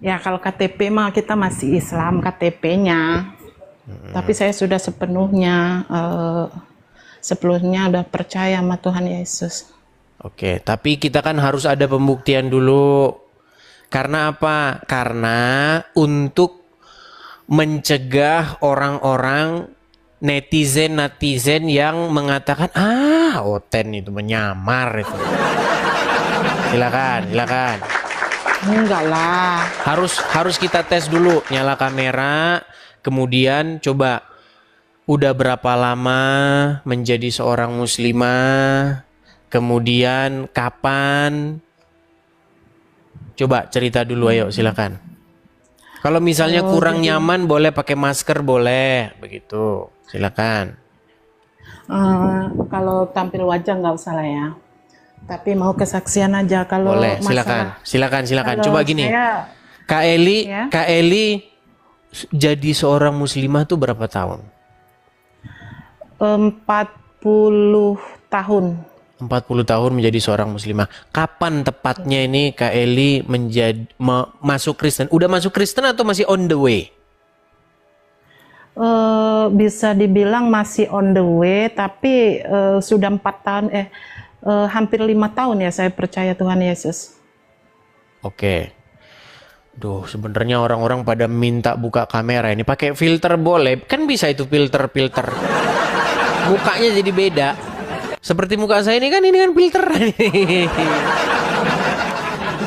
Ya kalau KTP mah kita masih Islam KTP-nya. Tapi saya sudah sebelumnya udah percaya sama Tuhan Yesus. Oke, tapi kita kan harus ada pembuktian dulu. Karena apa? Karena untuk mencegah orang-orang netizen yang mengatakan Oten itu menyamar itu. Silakan. Enggak lah. Harus kita tes dulu, nyala kamera, kemudian coba udah berapa lama menjadi seorang muslimah, kemudian kapan? Coba cerita dulu, ayo silakan. Kalau misalnya kurang nyaman boleh pakai masker, boleh begitu. Silakan. Kalau tampil wajah nggak usah lah ya. Tapi mau kesaksian aja kalau Boleh, silakan. Coba gini. Kak Eli jadi seorang muslimah tuh berapa tahun? 40 tahun. 40 tahun menjadi seorang muslimah. Kapan tepatnya ini Kak Eli masuk Kristen? Udah masuk Kristen atau masih on the way? Bisa dibilang masih on the way, tapi sudah 4 tahun, hampir 5 tahun ya saya percaya Tuhan Yesus. Oke. Duh, sebenarnya orang-orang pada minta buka kamera ini. Pakai filter boleh? Kan bisa itu filter. Mukanya jadi beda. Seperti muka saya ini kan filter.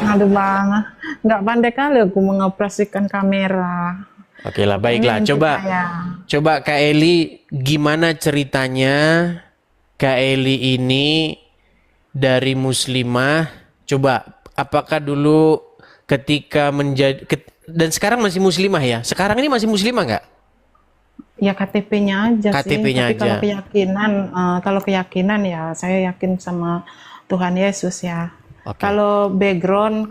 Aduh bang, nggak pandai kali aku mengoperasikan kamera. Oke lah, baiklah. Coba Kak Eli, gimana ceritanya Kak Eli ini dari muslimah? Coba, apakah dulu ketika dan sekarang masih muslimah ya? Sekarang ini masih muslimah nggak? Ya KTP-nya aja KTP-nya sih. Tapi kalau keyakinan ya saya yakin sama Tuhan Yesus ya. Okay. Kalau background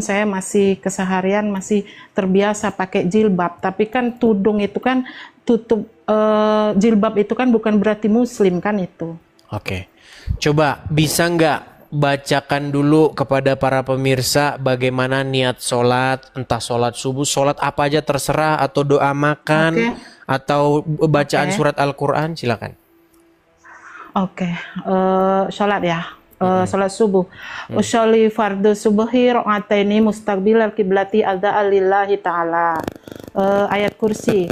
saya masih keseharian masih terbiasa pakai jilbab. Tapi kan tudung itu kan tutup, jilbab itu kan bukan berarti muslim kan itu. Oke. Coba bisa nggak bacakan dulu kepada para pemirsa bagaimana niat sholat, entah sholat subuh, sholat apa aja terserah, atau doa makan, atau bacaan surat Al-Quran, silakan. Oke, sholat ya. Sholat subuh. Usolli fardu subuhi rakaataini mustaqbilal kiblati adza'a lillahi ta'ala. Ayat kursi.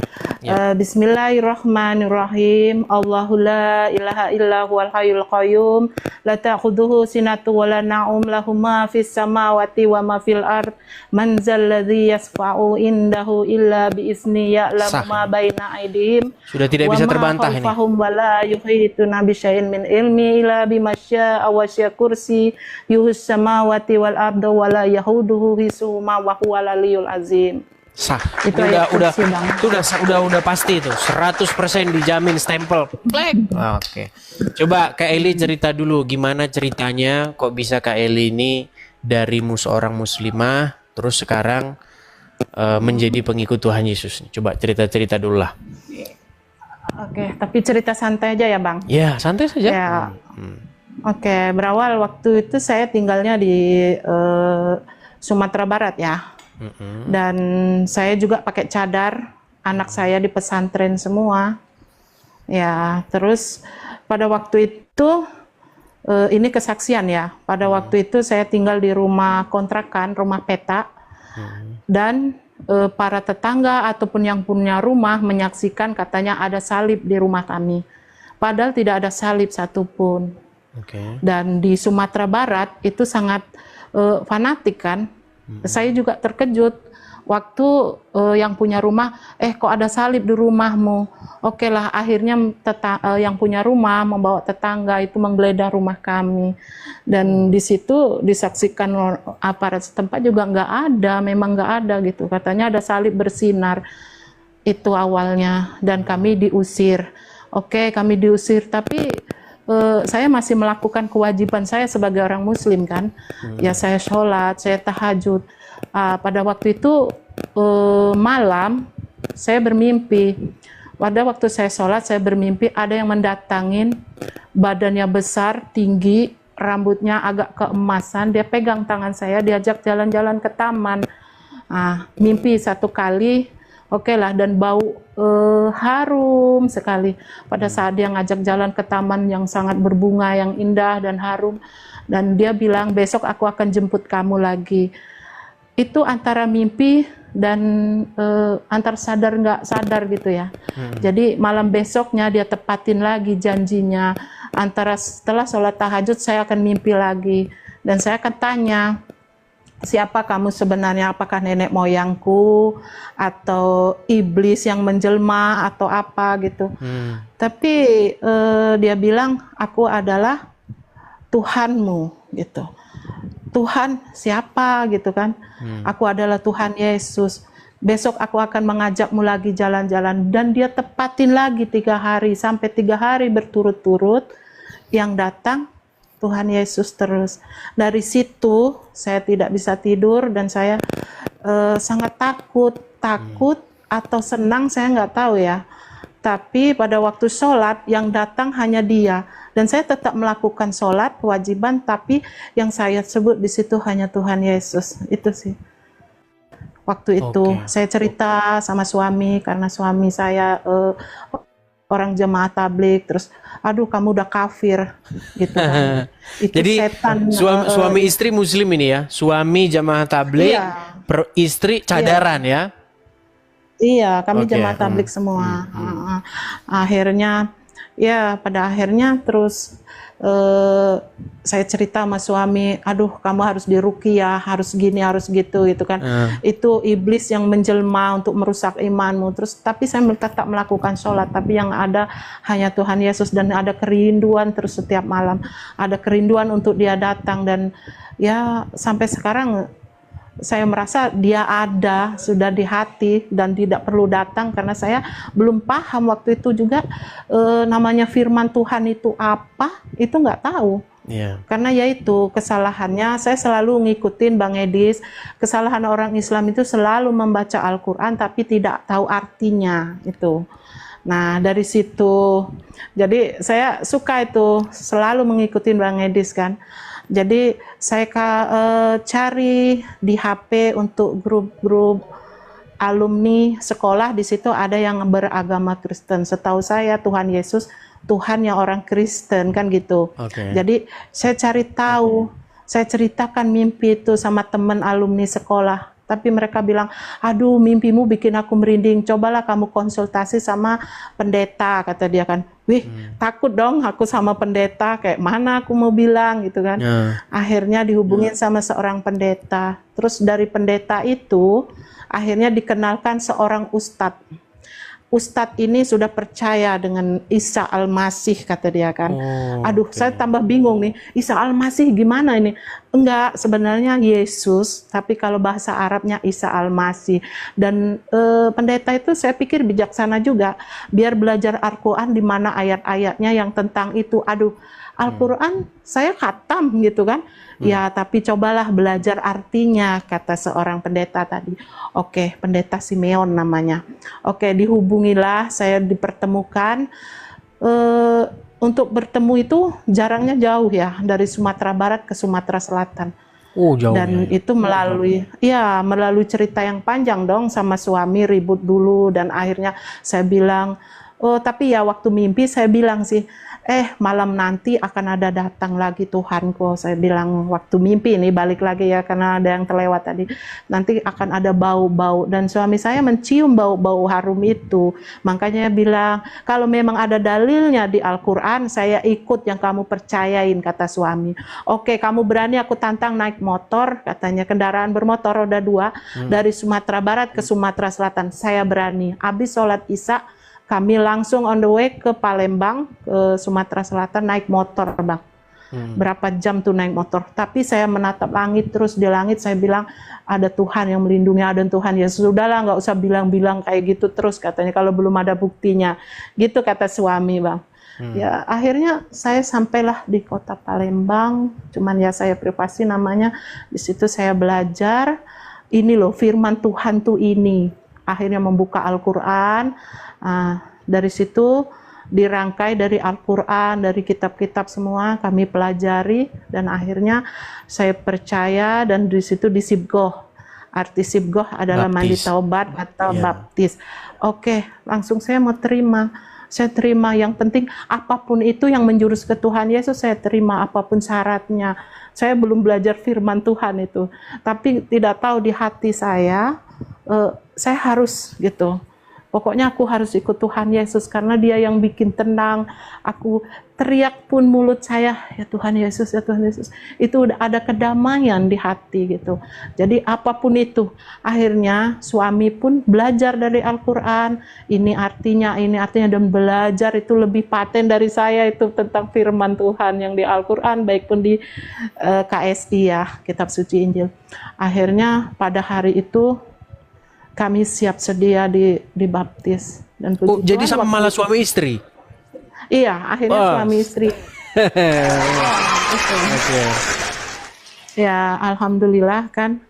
Bismillahirrahmanirrahim. Allahu la ilaha illa huwal hayyul qayyum. La ta'khudhuhu sinatun wa la na'um lahu ma fis samawati wa ma fil ard. Man zal ladzi yasfa'u indahu illa bi izni ya'lamu ma baina aydihim. Sudah tidak bisa terbantah ini. Wa ma khalfahum wa la yuhituna bi syai'in min ilmi illa bima syaa wa kursi yuhus samawati wal arda wala yahuduhu hisuhuma wa huwal aliyul azim. Sah. Itu udah pasti itu. 100% dijamin stempel. Klik. Oke. Coba Kak Eli cerita dulu gimana ceritanya kok bisa Kak Eli ini dari seorang muslimah terus sekarang menjadi pengikut Tuhan Yesus. Coba cerita-cerita dulu lah. Oke, tapi cerita santai aja ya, Bang. Ya, santai saja. Ya. Oke, berawal waktu itu saya tinggalnya di Sumatera Barat ya. Dan saya juga pakai cadar, anak saya di pesantren semua. Ya, terus pada waktu itu ini kesaksian ya. Pada waktu itu saya tinggal di rumah kontrakan, rumah peta. Dan para tetangga ataupun yang punya rumah menyaksikan katanya ada salib di rumah kami. Padahal tidak ada salib satupun. Dan di Sumatera Barat itu sangat fanatik kan. Saya juga terkejut waktu yang punya rumah, kok ada salib di rumahmu? Oke lah, akhirnya yang punya rumah membawa tetangga itu menggeledah rumah kami. Dan di situ disaksikan aparat setempat juga nggak ada, memang nggak ada gitu. Katanya ada salib bersinar. Itu awalnya, dan kami diusir. Oke, kami diusir, tapi saya masih melakukan kewajiban saya sebagai orang muslim kan. Ya saya sholat, saya tahajud. Pada waktu itu malam saya bermimpi. Pada waktu saya sholat saya bermimpi ada yang mendatangin, badannya besar, tinggi, rambutnya agak keemasan. Dia pegang tangan saya, diajak jalan-jalan ke taman. Mimpi satu kali, oke lah, dan bau harum sekali. Pada saat dia ngajak jalan ke taman yang sangat berbunga, yang indah dan harum. Dan dia bilang, besok aku akan jemput kamu lagi. Itu antara mimpi dan antar sadar nggak sadar gitu ya. Jadi malam besoknya dia tepatin lagi janjinya. Antara setelah sholat tahajud saya akan mimpi lagi. Dan saya akan tanya, siapa kamu sebenarnya? Apakah nenek moyangku atau iblis yang menjelma atau apa gitu. Tapi dia bilang aku adalah Tuhanmu gitu. Tuhan siapa gitu kan? Aku adalah Tuhan Yesus. Besok aku akan mengajakmu lagi jalan-jalan. Dan dia tepatin lagi 3 hari sampai 3 hari berturut-turut. Yang datang Tuhan Yesus terus. Dari situ saya tidak bisa tidur dan saya sangat takut atau senang saya nggak tahu ya. Tapi pada waktu sholat yang datang hanya dia. Dan saya tetap melakukan sholat, kewajiban, tapi yang saya sebut di situ hanya Tuhan Yesus. Itu sih. Waktu itu saya cerita sama suami, karena suami saya orang jemaah tablik, terus, aduh kamu udah kafir, gitu kan. Itu jadi setan. Suami istri muslim ini ya? Suami jemaah tablik, istri cadaran ya? Iya, kami jemaah tablik semua. Akhirnya, ya pada akhirnya terus saya cerita sama suami, aduh kamu harus diruqyah, harus gini, harus gitu kan. Itu iblis yang menjelma untuk merusak imanmu. Terus tapi saya tetap melakukan sholat, tapi yang ada hanya Tuhan Yesus. Dan ada kerinduan terus setiap malam, ada kerinduan untuk dia datang. Dan ya sampai sekarang saya merasa dia ada, sudah di hati dan tidak perlu datang, karena saya belum paham waktu itu juga namanya firman Tuhan itu apa, itu nggak tahu. Karena yaitu kesalahannya, saya selalu ngikutin Bang Edis, kesalahan orang Islam itu selalu membaca Al-Quran tapi tidak tahu artinya itu. Nah dari situ, jadi saya suka itu selalu mengikuti Bang Edis kan. Jadi saya cari di HP untuk grup-grup alumni sekolah, di situ ada yang beragama Kristen. Setahu saya Tuhan Yesus Tuhan yang orang Kristen kan gitu. Jadi saya cari tahu, saya ceritakan mimpi itu sama teman alumni sekolah. Tapi mereka bilang, aduh mimpimu bikin aku merinding, cobalah kamu konsultasi sama pendeta, kata dia kan. Wih, takut dong aku sama pendeta, kayak mana aku mau bilang gitu kan. Akhirnya dihubungin sama seorang pendeta. Terus dari pendeta itu, akhirnya dikenalkan seorang ustadz. Ustadz ini sudah percaya dengan Isa Al-Masih, kata dia kan. Aduh, saya tambah bingung nih, Isa Al-Masih gimana ini? Enggak, sebenarnya Yesus, tapi kalau bahasa Arabnya Isa Al-Masih. Dan pendeta itu saya pikir bijaksana juga, biar belajar Al-Quran di mana ayat-ayatnya yang tentang itu. Aduh, Al-Quran saya khatam gitu kan. Ya, tapi cobalah belajar artinya, kata seorang pendeta tadi. Oke, pendeta Simeon namanya. Oke, dihubungilah, saya dipertemukan. Untuk bertemu itu jarangnya jauh ya, dari Sumatera Barat ke Sumatera Selatan. Jauh. Dan itu melalui cerita yang panjang dong, sama suami ribut dulu, dan akhirnya saya bilang, tapi ya waktu mimpi saya bilang sih, malam nanti akan ada datang lagi Tuhanku. Saya bilang waktu mimpi ini, balik lagi ya karena ada yang terlewat tadi. Nanti akan ada bau-bau, dan suami saya mencium bau-bau harum itu. Makanya bilang, kalau memang ada dalilnya di Al-Quran, saya ikut yang kamu percayain, kata suami. Oke, kamu berani aku tantang naik motor, katanya kendaraan bermotor roda 2 dari Sumatera Barat ke Sumatera Selatan. Saya berani. Habis sholat Isya, kami langsung on the way ke Palembang, ke Sumatera Selatan, naik motor, Bang. Berapa jam tuh naik motor. Tapi saya menatap langit terus, di langit saya bilang, ada Tuhan yang melindungi, ada Tuhan. Ya sudahlah, nggak usah bilang-bilang kayak gitu terus, katanya, kalau belum ada buktinya. Gitu kata suami, Bang. Ya akhirnya saya sampailah di kota Palembang, cuman ya saya privasi namanya. Di situ saya belajar, ini loh firman Tuhan tuh ini. Akhirnya membuka Al-Quran. Dari situ dirangkai dari Al-Quran, dari kitab-kitab semua kami pelajari, dan akhirnya saya percaya, dan di situ disibgoh. arti sibgoh adalah mandi Baptis. taubat atau Ya. baptis. Oke, langsung saya mau terima. Saya terima, yang penting apapun itu yang menjurus ke Tuhan Yesus saya terima, apapun syaratnya. Saya belum belajar firman Tuhan itu, tapi tidak tahu di hati saya harus gitu. Pokoknya aku harus ikut Tuhan Yesus karena Dia yang bikin tenang. Aku teriak pun mulut saya, ya Tuhan Yesus, ya Tuhan Yesus. Itu udah ada kedamaian di hati gitu. Jadi apapun itu, akhirnya suami pun belajar dari Al-Quran. Ini artinya, dan belajar itu lebih paten dari saya itu tentang firman Tuhan yang di Al-Quran, baik pun di KSI ya, Kitab Suci Injil. Akhirnya pada hari itu kami siap sedia dibaptis dan puji Jadi Tuhan, sama malah suami istri. Iya, akhirnya Wah. suami istri. Oke. Ya, alhamdulillah kan.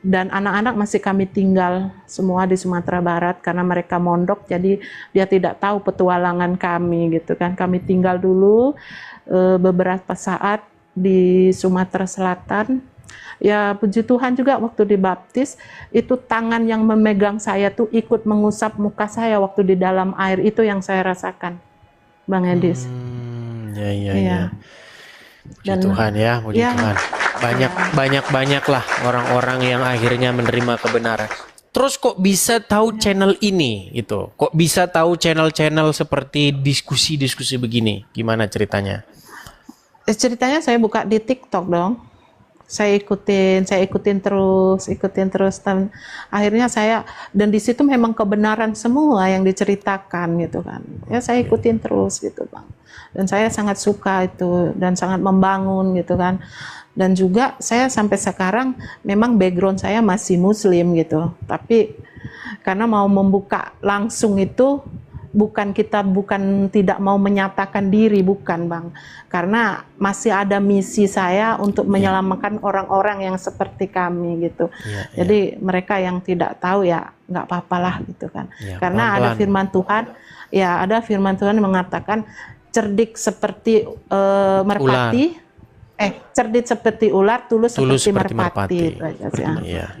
Dan anak-anak masih kami tinggal semua di Sumatera Barat karena mereka mondok, jadi dia tidak tahu petualangan kami gitu kan. Kami tinggal dulu beberapa saat di Sumatera Selatan. Ya puji Tuhan juga waktu dibaptis itu tangan yang memegang saya tuh ikut mengusap muka saya waktu di dalam air, itu yang saya rasakan, Bang Edis. Ya. Puji Dan- Tuhan ya, puji ya. Tuhan. Banyak lah orang-orang yang akhirnya menerima kebenaran. Terus kok bisa tahu channel ini gitu? Kok bisa tahu channel-channel seperti diskusi-diskusi begini? Gimana ceritanya? Ceritanya saya buka di TikTok dong. Saya ikutin terus dan akhirnya dan di situ memang kebenaran semua yang diceritakan gitu kan. Ya saya ikutin terus gitu, Bang. Dan saya sangat suka itu dan sangat membangun gitu kan. Dan juga saya sampai sekarang memang background saya masih muslim gitu. Tapi karena mau membuka langsung itu bukan tidak mau menyatakan diri, bukan Bang, karena masih ada misi saya untuk menyelamatkan orang-orang yang seperti kami gitu. Jadi mereka yang tidak tahu ya nggak apa-apalah gitu kan, karena pelan-pelan. ada firman Tuhan yang mengatakan cerdik seperti merpati, cerdik seperti ular, tulus seperti merpati. Itu aja sih.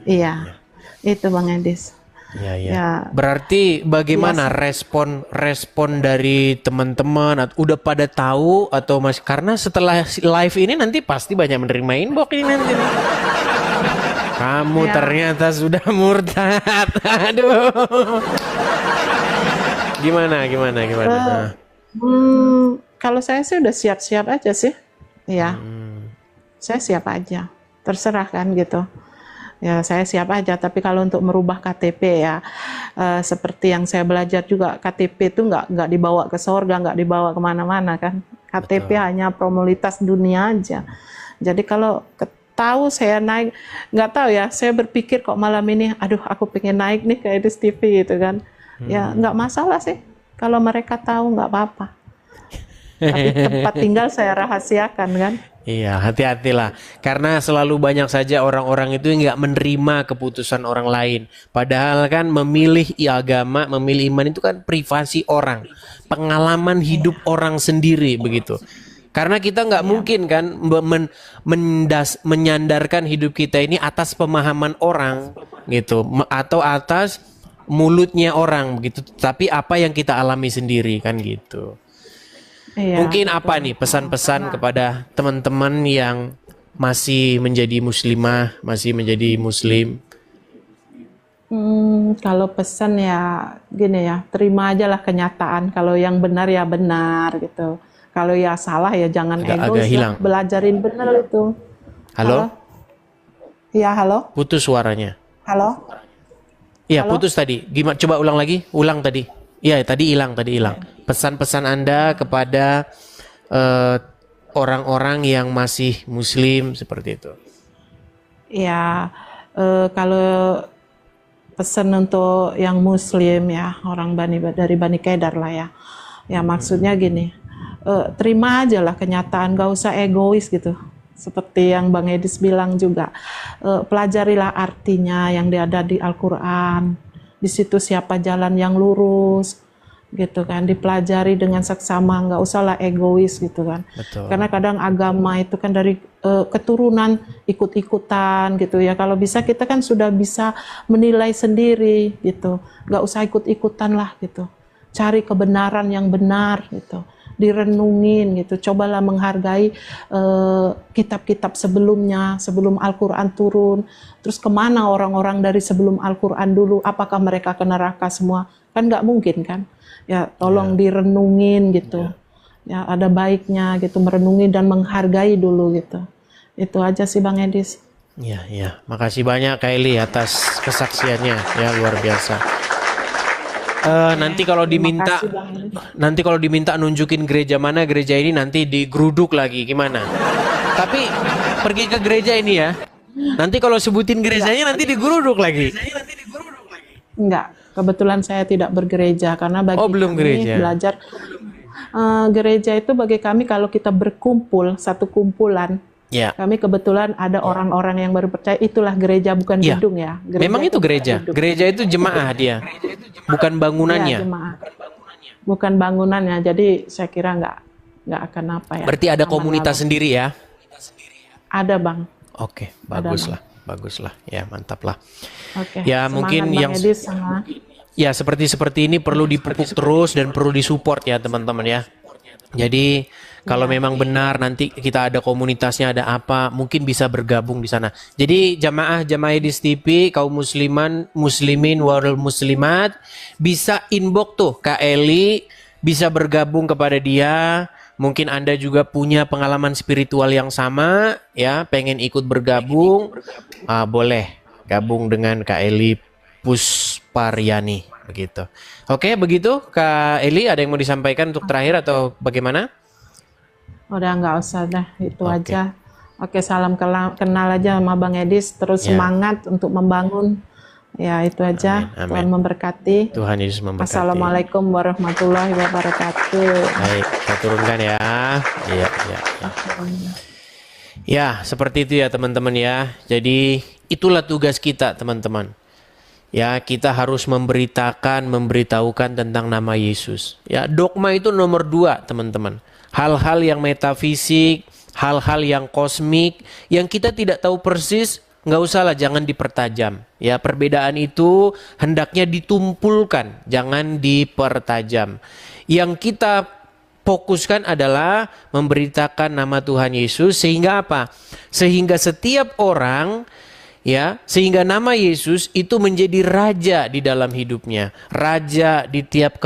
Iya, itu Bang Edis. Ya. Berarti bagaimana respon dari teman-teman? Udah pada tahu atau masih? Karena setelah live ini nanti pasti banyak menerima inbox ini nanti. Kamu ternyata sudah murtad. Aduh. Gimana? Kalau saya sih udah siap-siap aja sih. Ya. Saya siap aja. Terserah kan gitu. Ya saya siap aja, tapi kalau untuk merubah KTP ya seperti yang saya belajar juga, KTP itu nggak dibawa ke surga, nggak dibawa kemana-mana kan. KTP hanya formalitas dunia aja. Jadi kalau tahu saya naik, nggak tahu ya, saya berpikir kok malam ini, aduh aku pengen naik nih ke Edis TV gitu kan. Ya nggak masalah sih, kalau mereka tahu nggak apa-apa. Tapi tempat tinggal saya rahasiakan kan. Iya, hati-hatilah. Karena selalu banyak saja orang-orang itu yang nggak menerima keputusan orang lain. Padahal kan memilih agama, memilih iman itu kan privasi orang. Pengalaman hidup orang sendiri begitu. Karena kita nggak mungkin kan menyandarkan hidup kita ini atas pemahaman orang gitu. Atau atas mulutnya orang begitu. Tapi apa yang kita alami sendiri kan gitu. Iya, Mungkin apa nih pesan-pesan kepada teman-teman yang masih menjadi muslimah, masih menjadi muslim? Kalau pesan ya gini ya, terima aja lah kenyataan. Kalau yang benar ya benar gitu. Kalau ya salah ya jangan Agak egois hilang. lah, belajarin benar itu. Halo? Iya, halo? Putus suaranya. Halo? Iya, Halo? putus tadi. Gimana? Coba ulang lagi. Ulang tadi. Iya, tadi hilang. Pesan-pesan Anda kepada orang-orang yang masih muslim seperti itu. Ya, kalau pesan untuk yang muslim ya, orang dari Bani Kedar lah ya. Ya maksudnya gini, terima aja lah kenyataan, gak usah egois gitu. Seperti yang Bang Edis bilang juga, pelajarilah artinya yang ada di Al-Quran. Di situ siapa jalan yang lurus. gitu kan, dipelajari dengan seksama, nggak usahlah egois gitu kan. Betul. Karena kadang agama itu kan dari keturunan ikut-ikutan gitu ya. Kalau bisa kita kan sudah bisa menilai sendiri gitu, nggak usah ikut-ikutan lah gitu. Cari kebenaran yang benar gitu, direnungin gitu. Cobalah menghargai kitab-kitab sebelumnya, sebelum Al-Quran turun. Terus kemana orang-orang dari sebelum Al-Quran dulu? Apakah mereka ke neraka semua? Kan nggak mungkin kan? Ya tolong direnungin gitu. Ya ada baiknya gitu, merenungi dan menghargai dulu gitu. Itu aja sih Bang Edis. Ya, ya. Makasih banyak Kak Eli atas kesaksiannya, ya luar biasa. Nanti kalau diminta, nunjukin gereja mana gereja ini, nanti digeruduk lagi gimana? Tapi pergi ke gereja ini ya. Nanti kalau sebutin gerejanya nanti digeruduk lagi. Enggak, kebetulan saya tidak bergereja karena bagi belum kami gereja. belajar gereja itu bagi kami kalau kita berkumpul satu kumpulan. Ya. Kami kebetulan ada orang-orang yang baru percaya, itulah gereja bukan Ya. gedung ya. Gereja Memang itu gereja. Gereja itu jemaah dia, bukan bangunannya. Ya, jemaah. Bukan bangunannya. Jadi saya kira nggak akan apa ya. Berarti ada komunitas sendiri ya? Ada Bang. Oke, baguslah, ya mantap lah. Oke. Ya semangat mungkin Bang yang Edis sama. ya seperti ini perlu dipupuk terus dan perlu disupport ya teman-teman ya. Jadi kalau memang benar nanti kita ada komunitasnya, ada apa, mungkin bisa bergabung di sana. Jadi jamaah Edis TV, kaum muslimin, warul muslimat, bisa inbox tuh Kak Eli, bisa bergabung kepada dia. Mungkin Anda juga punya pengalaman spiritual yang sama, ya, pengen ikut bergabung, boleh gabung dengan Kak Eli Pusparyani, begitu. Oke, begitu Kak Eli, ada yang mau disampaikan untuk terakhir atau bagaimana? Udah nggak usah dah, itu aja. Oke, salam kenal aja sama Bang Edis, terus semangat untuk membangun. Ya, itu aja. Amin, amin. Tuhan memberkati. Tuhan Yesus memberkati. Assalamualaikum warahmatullahi wabarakatuh. Baik, kita turunkan ya. Iya. Ya, seperti itu ya teman-teman ya. Jadi itulah tugas kita teman-teman. Ya, kita harus memberitahukan tentang nama Yesus. Ya, dogma itu nomor 2 teman-teman. Hal-hal yang metafisik, hal-hal yang kosmik, yang kita tidak tahu persis, nggak usahlah, jangan dipertajam. Ya, perbedaan itu hendaknya ditumpulkan, jangan dipertajam. Yang kita fokuskan adalah memberitakan nama Tuhan Yesus, sehingga apa? Sehingga setiap orang, ya, sehingga nama Yesus itu menjadi raja di dalam hidupnya, raja di tiap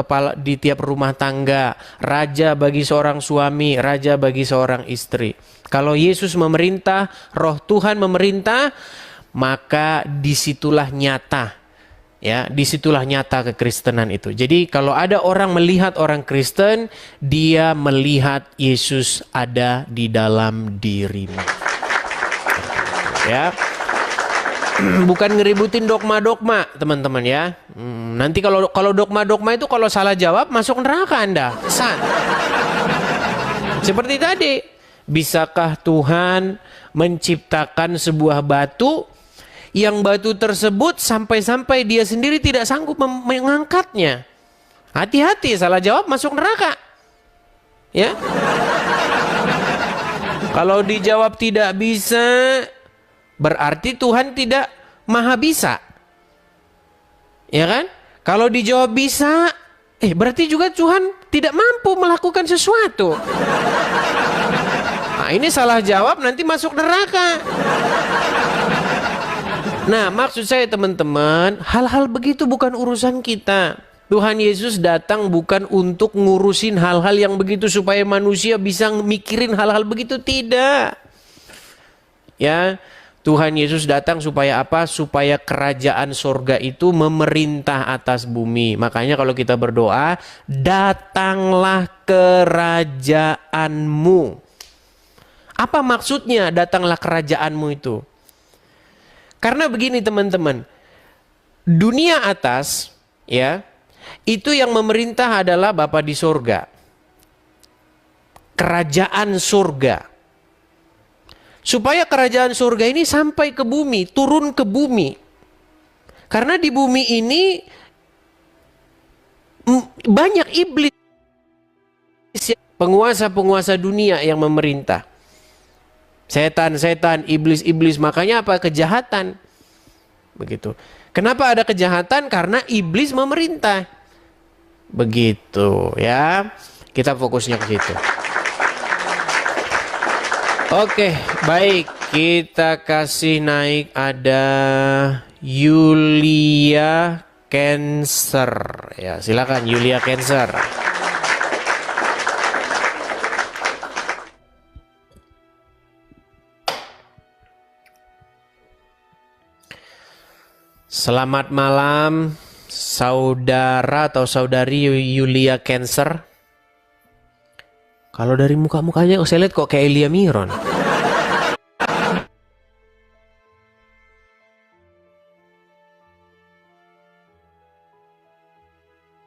rumah tangga, raja bagi seorang suami, raja bagi seorang istri. Kalau Yesus memerintah, Roh Tuhan memerintah, maka disitulah nyata, ya, disitulah nyata kekristenan itu. Jadi kalau ada orang melihat orang Kristen, dia melihat Yesus ada di dalam dirimu. Ya. Bukan ngeributin dogma-dogma, teman-teman ya. Nanti kalau dogma-dogma itu kalau salah jawab masuk neraka Anda. Kesan. Seperti tadi, bisakah Tuhan menciptakan sebuah batu yang batu tersebut sampai-sampai dia sendiri tidak sanggup mengangkatnya? Hati-hati, salah jawab masuk neraka. Ya. Kalau dijawab tidak bisa, berarti Tuhan tidak maha bisa. Ya kan? Kalau dijawab bisa, berarti juga Tuhan tidak mampu melakukan sesuatu. Nah, ini salah jawab nanti masuk neraka. Nah, maksud saya teman-teman, hal-hal begitu bukan urusan kita. Tuhan Yesus datang bukan untuk ngurusin hal-hal yang begitu supaya manusia bisa mikirin hal-hal begitu, tidak. Ya, Tuhan Yesus datang supaya apa? Supaya kerajaan sorga itu memerintah atas bumi. Makanya kalau kita berdoa, datanglah kerajaanmu. Apa maksudnya datanglah kerajaanmu itu? Karena begini teman-teman, dunia atas, ya, itu yang memerintah adalah Bapa di sorga. Kerajaan sorga. Supaya kerajaan surga ini sampai ke bumi, turun ke bumi. Karena di bumi ini banyak iblis, penguasa-penguasa dunia yang memerintah. Setan-setan, iblis-iblis, makanya apa? Kejahatan. Begitu. Kenapa ada kejahatan? Karena iblis memerintah. Begitu ya. Kita fokusnya ke situ. Oke, baik. Kita kasih naik ada Yulia Cancer. Ya, silakan Yulia Cancer. Selamat malam, saudara atau saudari Yulia Cancer. Kalau dari muka-mukanya saya lihat kok kayak Elia Miron.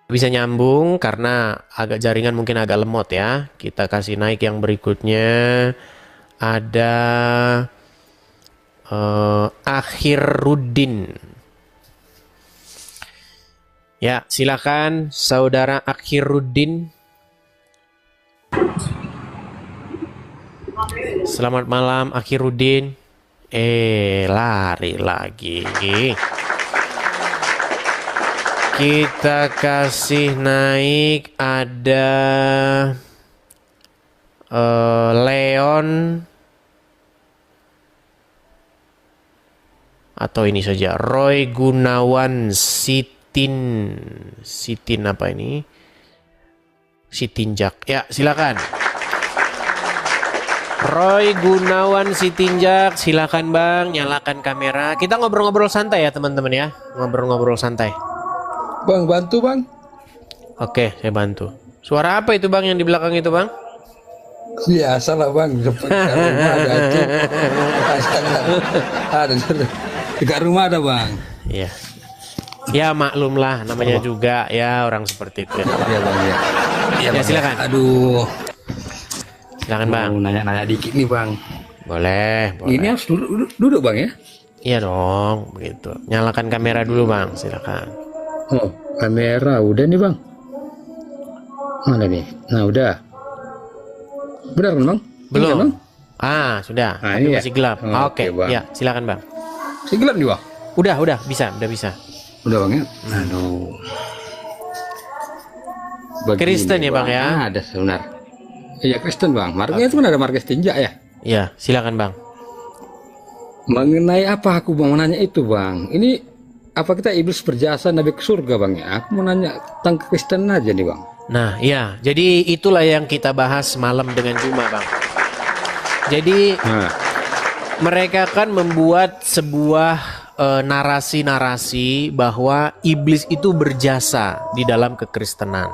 Bisa nyambung karena agak jaringan mungkin agak lemot ya. Kita kasih naik yang berikutnya. Ada Akhirudin. Ya, silakan saudara Akhirudin. Selamat malam Akhirudin. Lari lagi. Kita kasih naik ada Leon atau ini saja Roy Gunawan Sitin apa ini? Sitinjak. Ya, silakan. Roy Gunawan Sitinjak, silakan Bang, nyalakan kamera. Kita ngobrol-ngobrol santai ya teman-teman ya. Ngobrol-ngobrol santai. Bang, bantu Bang. Oke, saya bantu. Suara apa itu Bang yang di belakang itu Bang? Biasa lah Bang, dekat rumah ada itu. Ada dekat rumah ada Bang. Iya. Ya maklum lah, namanya juga ya orang seperti itu. Iya Bang ya. Ya, Bang, silakan. Aduh. Silakan Bang. Mau nanya-nanya dikit nih Bang. Boleh. Ini harus duduk Bang ya? Iya dong, begitu. Nyalakan kamera dulu Bang, silakan. Oh, kamera udah nih Bang. Mana nih? Nah udah. Benar kan Bang? Belum. Iya, Bang? Sudah. Nah, Tapi ini masih ya? gelap. Oh, Oke, Bang. ya silakan Bang. Si gelap nih Bang? Udah bisa. Udah Bang ya? Aduh. Begini, Kristen ya Bang ya? Ada sebenar. Iya Kristen Bang. Marknya itu kan ada markes tinjak ya? Iya, silakan Bang. Mengenai apa aku mau nanya itu Bang? Ini apa kita iblis berjasa nabi ke surga Bang ya? Aku mau nanya tentang Kristen aja nih Bang. Nah, iya. Jadi itulah yang kita bahas malam dengan Juma Bang. Jadi mereka kan membuat sebuah narasi-narasi bahwa iblis itu berjasa di dalam kekristenan.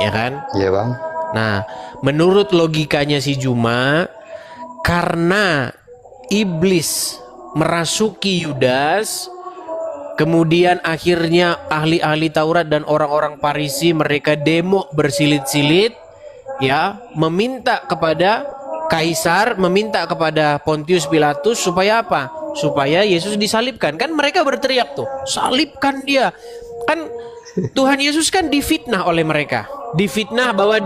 Ya kan? Iya Bang. Nah, menurut logikanya si Juma, karena iblis merasuki Yudas, kemudian akhirnya ahli-ahli Taurat dan orang-orang Farisi mereka demo bersilit-silit, ya, meminta kepada Kaisar, meminta kepada Pontius Pilatus supaya apa? Supaya Yesus disalibkan. Kan mereka berteriak tuh, salibkan dia. Kan Tuhan Yesus kan difitnah oleh mereka. Difitnah bahwa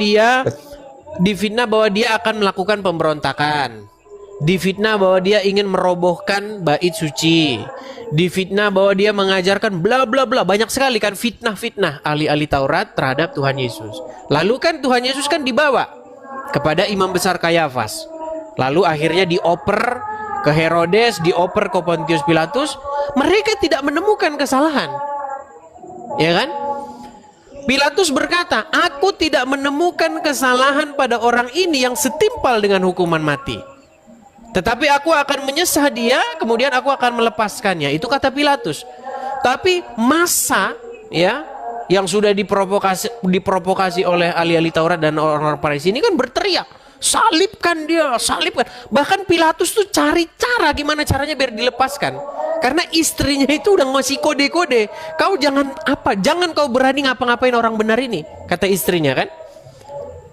dia akan melakukan pemberontakan. Difitnah bahwa dia ingin merobohkan bait suci. Difitnah bahwa dia mengajarkan bla bla bla. Banyak sekali kan fitnah-fitnah ahli-ahli Taurat terhadap Tuhan Yesus. Lalu kan Tuhan Yesus kan dibawa kepada imam besar Kayafas. Lalu akhirnya dioper ke Herodes, dioper ke Pontius Pilatus. Mereka tidak menemukan kesalahan. Ya kan? Pilatus berkata, aku tidak menemukan kesalahan pada orang ini yang setimpal dengan hukuman mati. Tetapi aku akan menyesah dia, kemudian aku akan melepaskannya. Itu kata Pilatus. Tapi massa ya yang sudah diprovokasi oleh ahli-ahli Taurat dan orang-orang Farisi ini kan berteriak, salibkan dia, salibkan. Bahkan Pilatus tuh cari cara gimana caranya biar dilepaskan. Karena istrinya itu udah ngasih kode-kode. Kau jangan kau berani ngapa-ngapain orang benar ini, kata istrinya kan.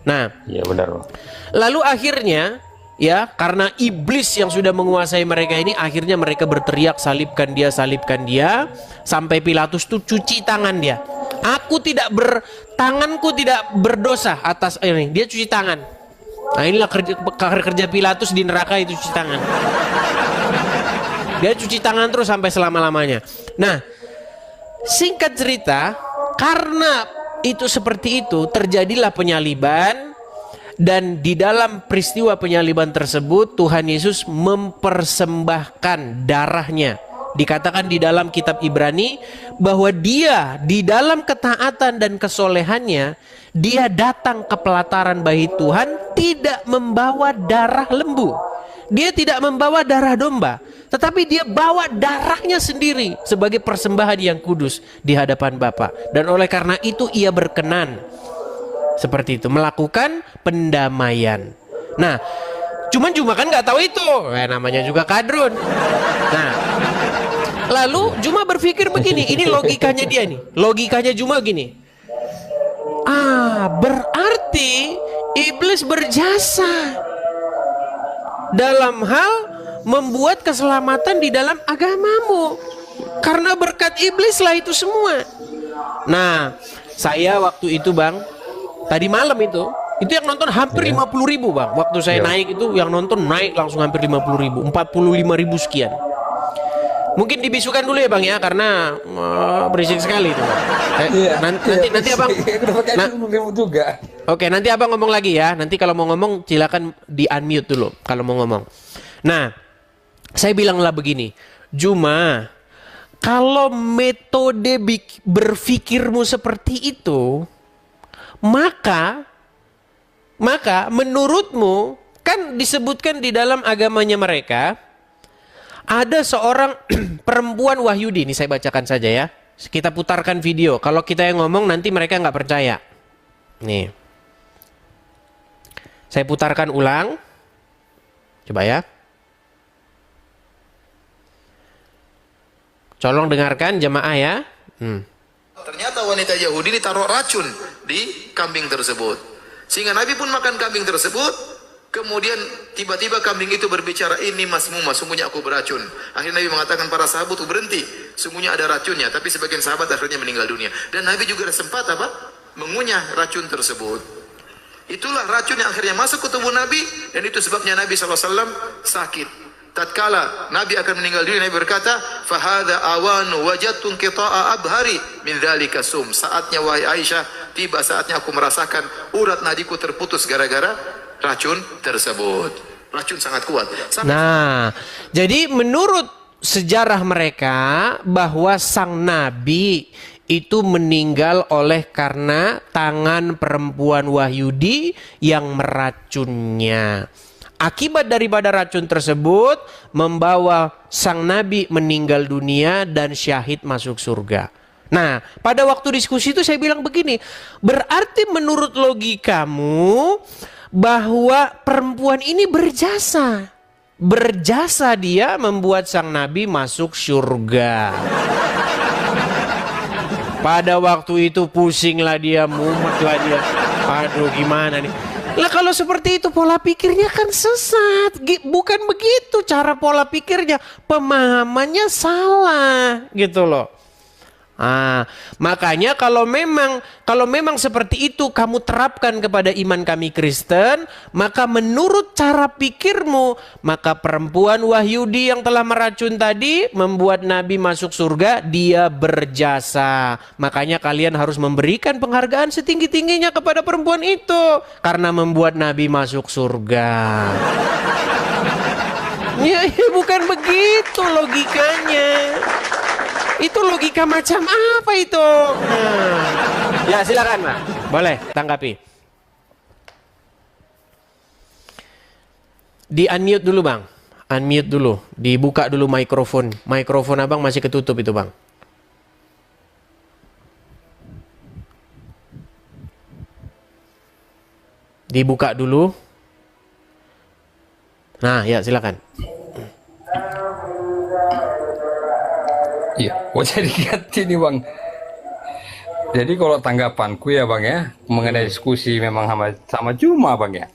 Nah, iya benar Bang. Lalu akhirnya ya, karena iblis yang sudah menguasai mereka ini, akhirnya mereka berteriak salibkan dia, sampai Pilatus tuh cuci tangan dia. tanganku tidak berdosa atas ini. Dia cuci tangan. Nah, inilah kerja Pilatus di neraka, itu cuci tangan. Dia cuci tangan terus sampai selama-lamanya. Nah, singkat cerita, karena itu seperti itu, terjadilah penyaliban. Dan di dalam peristiwa penyaliban tersebut, Tuhan Yesus mempersembahkan darahnya. Dikatakan di dalam kitab Ibrani bahwa dia di dalam ketaatan dan kesolehannya, dia datang ke pelataran bait Tuhan tidak membawa darah lembu. Dia tidak membawa darah domba, tetapi dia bawa darahnya sendiri sebagai persembahan yang kudus di hadapan Bapa. Dan oleh karena itu ia berkenan seperti itu, melakukan pendamaian. Nah, cuman Juma kan nggak tahu itu, namanya juga kadrun. Nah, lalu Juma berpikir begini, ini logikanya dia nih, logikanya Juma gini. Berarti iblis berjasa dalam hal membuat keselamatan di dalam agamamu, karena berkat iblis lah itu semua. Nah, saya waktu itu Bang, tadi malam itu yang nonton hampir 50.000 Bang. Waktu saya naik itu yang nonton naik langsung hampir 50.000, 45.000 sekian. Mungkin dibisukan dulu ya Bang ya, karena berisik sekali itu Bang. Nanti Abang juga. Oke, nanti Abang ngomong lagi ya. Nanti kalau mau ngomong silakan di unmute dulu kalau mau ngomong. Nah, saya bilanglah begini, Juma, kalau metode berpikirmu seperti itu, maka menurutmu kan disebutkan di dalam agamanya mereka ada seorang perempuan Wahyudi. Ini saya bacakan saja ya. Kita putarkan video. Kalau kita yang ngomong nanti mereka nggak percaya. Nih, saya putarkan ulang. Coba ya. Tolong dengarkan jemaah ya. Ternyata wanita Yahudi ini taruh racun di kambing tersebut. Sehingga Nabi pun makan kambing tersebut. Kemudian tiba-tiba kambing itu berbicara, ini masmumah, sungguhnya aku beracun. Akhirnya Nabi mengatakan para sahabat itu berhenti, sungguhnya ada racunnya. Tapi sebagian sahabat akhirnya meninggal dunia. Dan Nabi juga sempat mengunyah racun tersebut. Itulah racun yang akhirnya masuk ke tubuh Nabi. Dan itu sebabnya Nabi SAW sakit. Tatkala Nabi akan meninggal dunia, Nabi berkata, "Fahadha awanu wajadtu qita'a abhari min dzalika sum." Saatnya wahai Aisyah, tiba saatnya aku merasakan urat nadiku terputus gara-gara racun tersebut. Racun sangat kuat. Nah, jadi menurut sejarah mereka bahwa sang Nabi itu meninggal oleh karena tangan perempuan Wahyudi yang meracunnya. Akibat daripada racun tersebut membawa sang Nabi meninggal dunia dan syahid masuk surga. Nah, pada waktu diskusi itu saya bilang begini, berarti menurut logikamu bahwa perempuan ini berjasa. Berjasa dia membuat sang Nabi masuk surga. Pada waktu itu pusinglah dia, mumetlah dia. Aduh, gimana nih? Lah kalau seperti itu pola pikirnya kan sesat. Bukan begitu cara pola pikirnya. Pemahamannya salah gitu loh. Makanya kalau memang seperti itu kamu terapkan kepada iman kami Kristen, maka menurut cara pikirmu, maka perempuan Wahyudi yang telah meracun tadi membuat Nabi masuk surga, dia berjasa. Makanya kalian harus memberikan penghargaan setinggi-tingginya kepada perempuan itu karena membuat Nabi masuk surga. Ya, bukan begitu logikanya. Itu logika macam apa itu? Ya silakan Pak, boleh tanggapi. Di unmute dulu Bang, unmute dulu, dibuka dulu mikrofon. Mikrofon Abang masih ketutup itu Bang. Dibuka dulu. Nah ya silakan. Iya, jadi ganti nih Bang. Jadi kalau tanggapanku ya Bang ya, mengenai diskusi memang sama Juma Bang ya.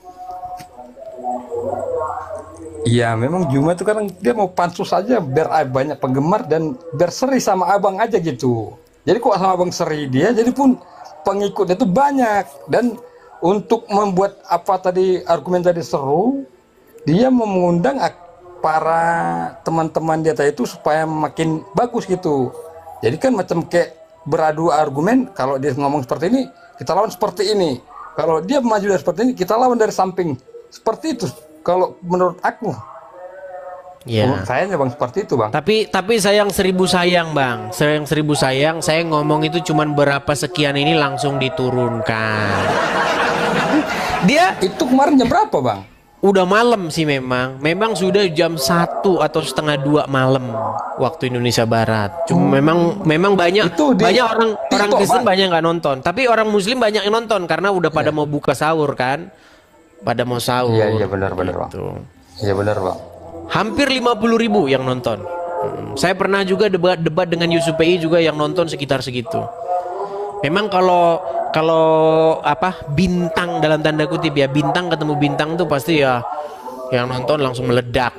Iya memang Juma itu kan dia mau pansus aja biar banyak penggemar dan biar seri sama abang aja gitu. Jadi kok sama Bang Seri dia, jadi pun pengikutnya itu banyak. Dan untuk membuat apa tadi argumen tadi seru, dia mengundang para teman-teman dia tadi itu supaya makin bagus gitu. Jadi kan macam kayak beradu argumen, kalau dia ngomong seperti ini, kita lawan seperti ini. Kalau dia maju dari seperti ini, kita lawan dari samping. Seperti itu kalau menurut aku. Ya. Sayangnya Bang seperti itu Bang. Tapi sayang 1000 sayang Bang. Sayang 1000 sayang, saya ngomong itu cuman berapa sekian ini langsung diturunkan. Dia itu kemarin jam berapa Bang? udah malam sih memang. Memang sudah jam 1 atau setengah 2 malam waktu Indonesia Barat. Cuma memang banyak orang Kristen banyak nggak nonton. Tapi orang Muslim banyak yang nonton karena udah pada mau buka sahur kan. Pada mau sahur. Iya benar Bang. Iya benar Bang. Hampir 50.000 yang nonton. Saya pernah juga debat dengan Yusuf PI juga yang nonton sekitar segitu. Memang kalau bintang dalam tanda kutip ya, bintang ketemu bintang tuh pasti ya yang nonton langsung meledak.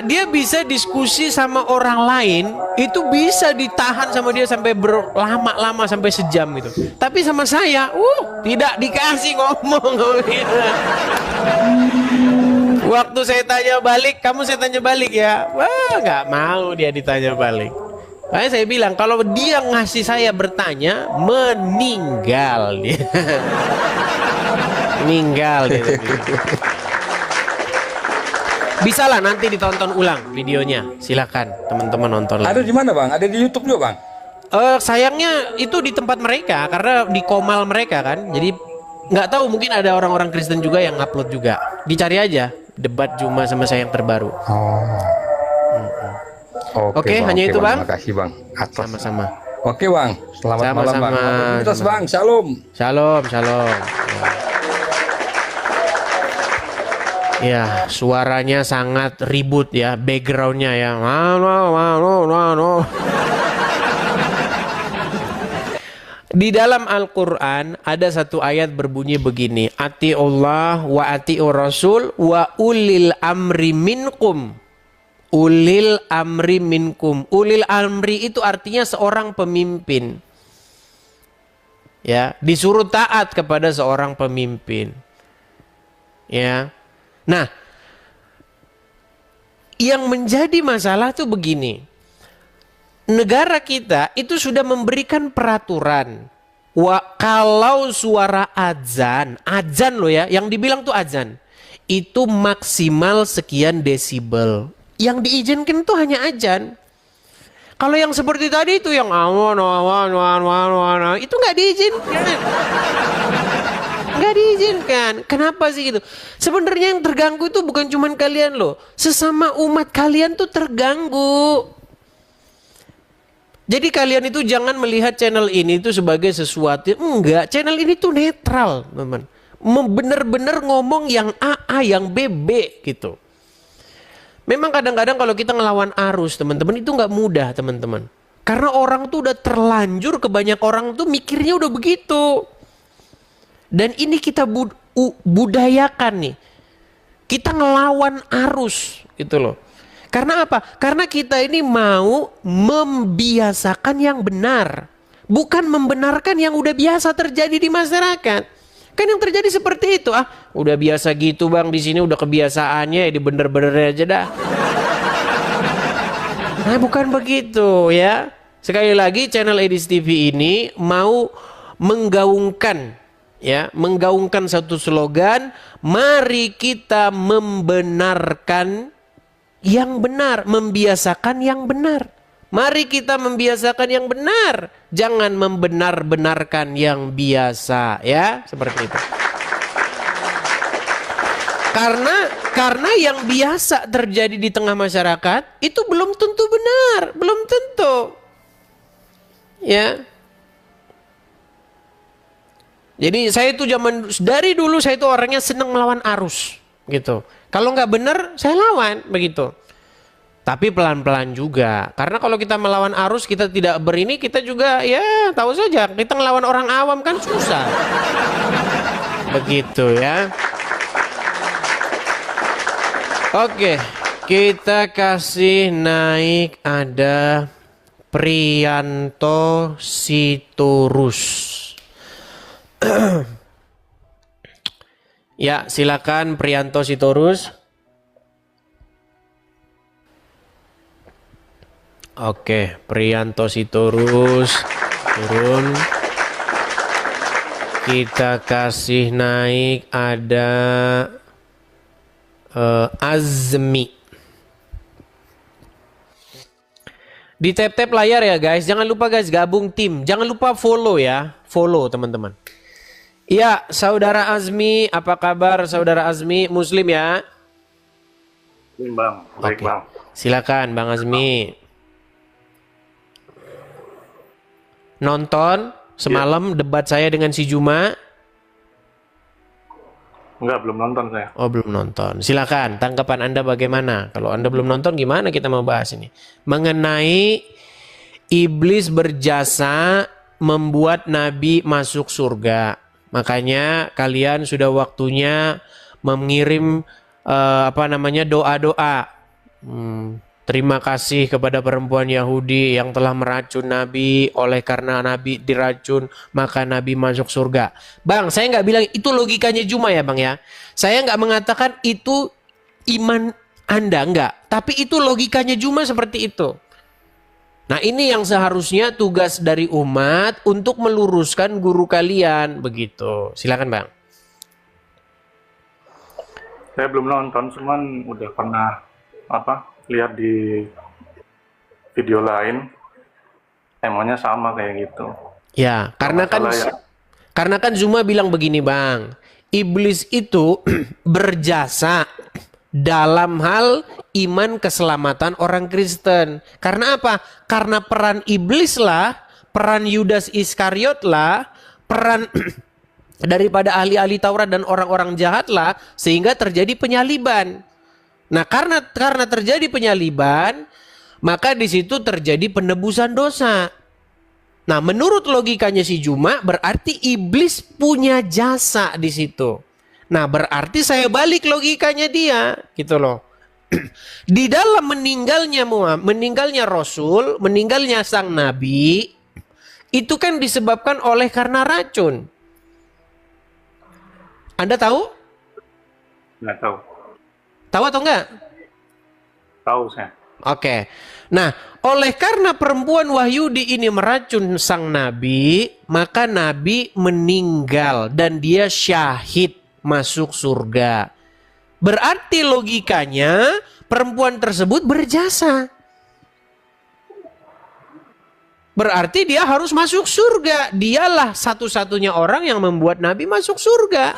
Dia bisa diskusi sama orang lain, itu bisa ditahan sama dia sampai berlama-lama sampai sejam gitu. Tapi sama saya, tidak dikasih ngomong. Waktu saya tanya balik, saya tanya balik ya, nggak mau dia ditanya balik. Makanya saya bilang kalau dia ngasih saya bertanya, meninggal dia. Meninggal dia. Bisa lah nanti ditonton ulang videonya. Silakan teman-teman nonton lagi. Ada di mana Bang? Ada di YouTube juga Bang? Sayangnya itu di tempat mereka karena di komal mereka kan. Jadi nggak tahu, mungkin ada orang-orang Kristen juga yang upload juga. Dicari aja debat Juma sama saya yang terbaru. Oke, hanya itu Bang. Terima kasih Bang. Sama-sama. Oke Bang. Selamat malam Bang. Terus Bang. Shalom. Shalom. Ya, suaranya sangat ribut ya, backgroundnya ya. Di dalam Al-Quran ada satu ayat berbunyi begini, Ati'ullah wa ati'ur rasul wa ulil amri minkum. Ulil amri minkum. Ulil amri itu artinya seorang pemimpin. Ya, disuruh taat kepada seorang pemimpin. Ya. Nah, yang menjadi masalah tuh begini. Negara kita itu sudah memberikan peraturan. Kalau suara azan loh ya, yang dibilang tuh azan, itu maksimal sekian desibel. Yang diizinkan tuh hanya azan. Kalau yang seperti tadi itu yang itu nggak diizinkan. Nggak diizinkan. Kenapa sih gitu? Sebenarnya yang terganggu itu bukan cuma kalian loh. Sesama umat kalian tuh terganggu. Jadi kalian itu jangan melihat channel ini itu sebagai sesuatu. Enggak, channel ini tuh netral, teman. Bener-bener ngomong yang A, yang B gitu. Memang kadang-kadang kalau kita ngelawan arus, teman-teman, itu nggak mudah, teman-teman. Karena orang tuh udah terlanjur, kebanyak orang tuh mikirnya udah begitu. Dan ini kita budayakan nih. Kita ngelawan arus gitu loh. Karena apa? Karena kita ini mau membiasakan yang benar. Bukan membenarkan yang udah biasa terjadi di masyarakat. Kan yang terjadi seperti itu. Udah biasa gitu Bang, di sini udah kebiasaannya, ya dibener-bener aja dah. Nah, bukan begitu ya. Sekali lagi channel Edis TV ini mau menggaungkan satu slogan, mari kita membenarkan yang benar, membiasakan yang benar. Mari kita membiasakan yang benar, jangan membenar-benarkan yang biasa, ya, seperti itu. Karena yang biasa terjadi di tengah masyarakat itu belum tentu benar, belum tentu. Ya. Jadi saya itu dari dulu saya itu orangnya senang melawan arus gitu. Kalau nggak benar saya lawan begitu. Tapi pelan-pelan juga. Karena kalau kita melawan arus kita tidak berini, kita juga ya tahu saja kita ngelawan orang awam kan susah. Begitu ya. Oke, kita kasih naik ada Priyanto Sitorus. Ya, silakan Priyanto Sitorus. Oke, Priyanto Sitorus turun. Kita kasih naik ada Azmi. Di tap-tap layar ya guys. Jangan lupa guys gabung tim. Jangan lupa follow ya. Follow teman-teman. Iya, Saudara Azmi, apa kabar Saudara Azmi? Muslim ya? Bang, baik Oke. bang. Silakan Bang Azmi. Nonton semalam debat saya dengan si Juma? Enggak, belum nonton saya. Oh, belum nonton. Silakan, tanggapan Anda bagaimana? Kalau Anda belum nonton, gimana kita mau bahas ini? Mengenai iblis berjasa membuat Nabi masuk surga. Makanya kalian sudah waktunya mengirim doa-doa. Terima kasih kepada perempuan Yahudi yang telah meracun Nabi. Oleh karena Nabi diracun, maka Nabi masuk surga. Bang, saya nggak bilang itu logikanya Juma ya Bang ya. Saya nggak mengatakan itu iman Anda, nggak. Tapi itu logikanya Juma seperti itu. Nah ini yang seharusnya tugas dari umat untuk meluruskan guru kalian. Begitu. Silakan Bang. Saya belum nonton, cuman udah pernah lihat di video lain, emangnya sama kayak gitu. Ya, karena Masalah karena kan Zuma bilang begini Bang, iblis itu berjasa dalam hal iman keselamatan orang Kristen. Karena apa? Karena peran iblis lah, peran Yudas Iskariot lah, peran daripada ahli-ahli Taurat dan orang-orang jahat lah, sehingga terjadi penyaliban. Nah, karena terjadi penyaliban, maka di situ terjadi penebusan dosa. Nah, menurut logikanya si Juma, berarti iblis punya jasa di situ. Nah, berarti saya balik logikanya dia, gitu loh. Di dalam meninggalnya Rasul, meninggalnya sang Nabi, itu kan disebabkan oleh karena racun. Anda tahu? Nggak tahu. Tahu atau enggak? Tahu saya. Oke. Nah, oleh karena perempuan Wahyudi ini meracun sang Nabi, maka Nabi meninggal dan dia syahid masuk surga. Berarti logikanya perempuan tersebut berjasa. Berarti dia harus masuk surga. Dialah satu-satunya orang yang membuat Nabi masuk surga.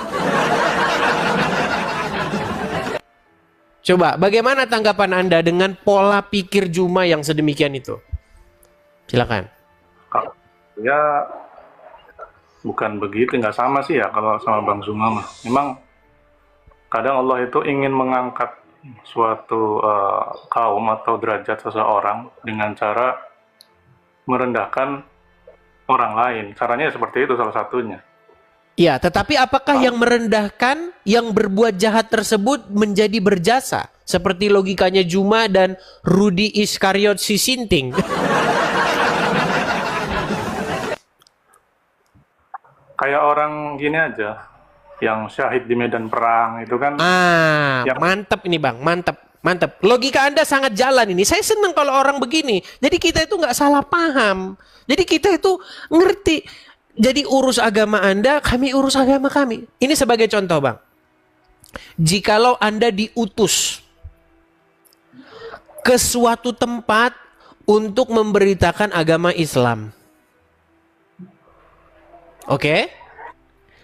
Coba, bagaimana tanggapan Anda dengan pola pikir Juma yang sedemikian itu? Silakan. Ya, bukan begitu, nggak sama sih ya kalau sama Bang Zuma mah. Memang kadang Allah itu ingin mengangkat suatu kaum atau derajat seseorang dengan cara merendahkan orang lain. Caranya seperti itu salah satunya. Ya, tetapi apakah yang merendahkan, yang berbuat jahat tersebut menjadi berjasa? Seperti logikanya Juma dan Rudi Iskariot si Sinting. Kayak orang gini aja, yang syahid di medan perang itu kan. Mantap ini Bang, mantap. Logika Anda sangat jalan ini. Saya senang kalau orang begini. Jadi kita itu nggak salah paham. Jadi kita itu ngerti. Jadi urus agama Anda, kami urus agama kami. Ini sebagai contoh Bang. Jikalau Anda diutus ke suatu tempat untuk memberitakan agama Islam. Oke?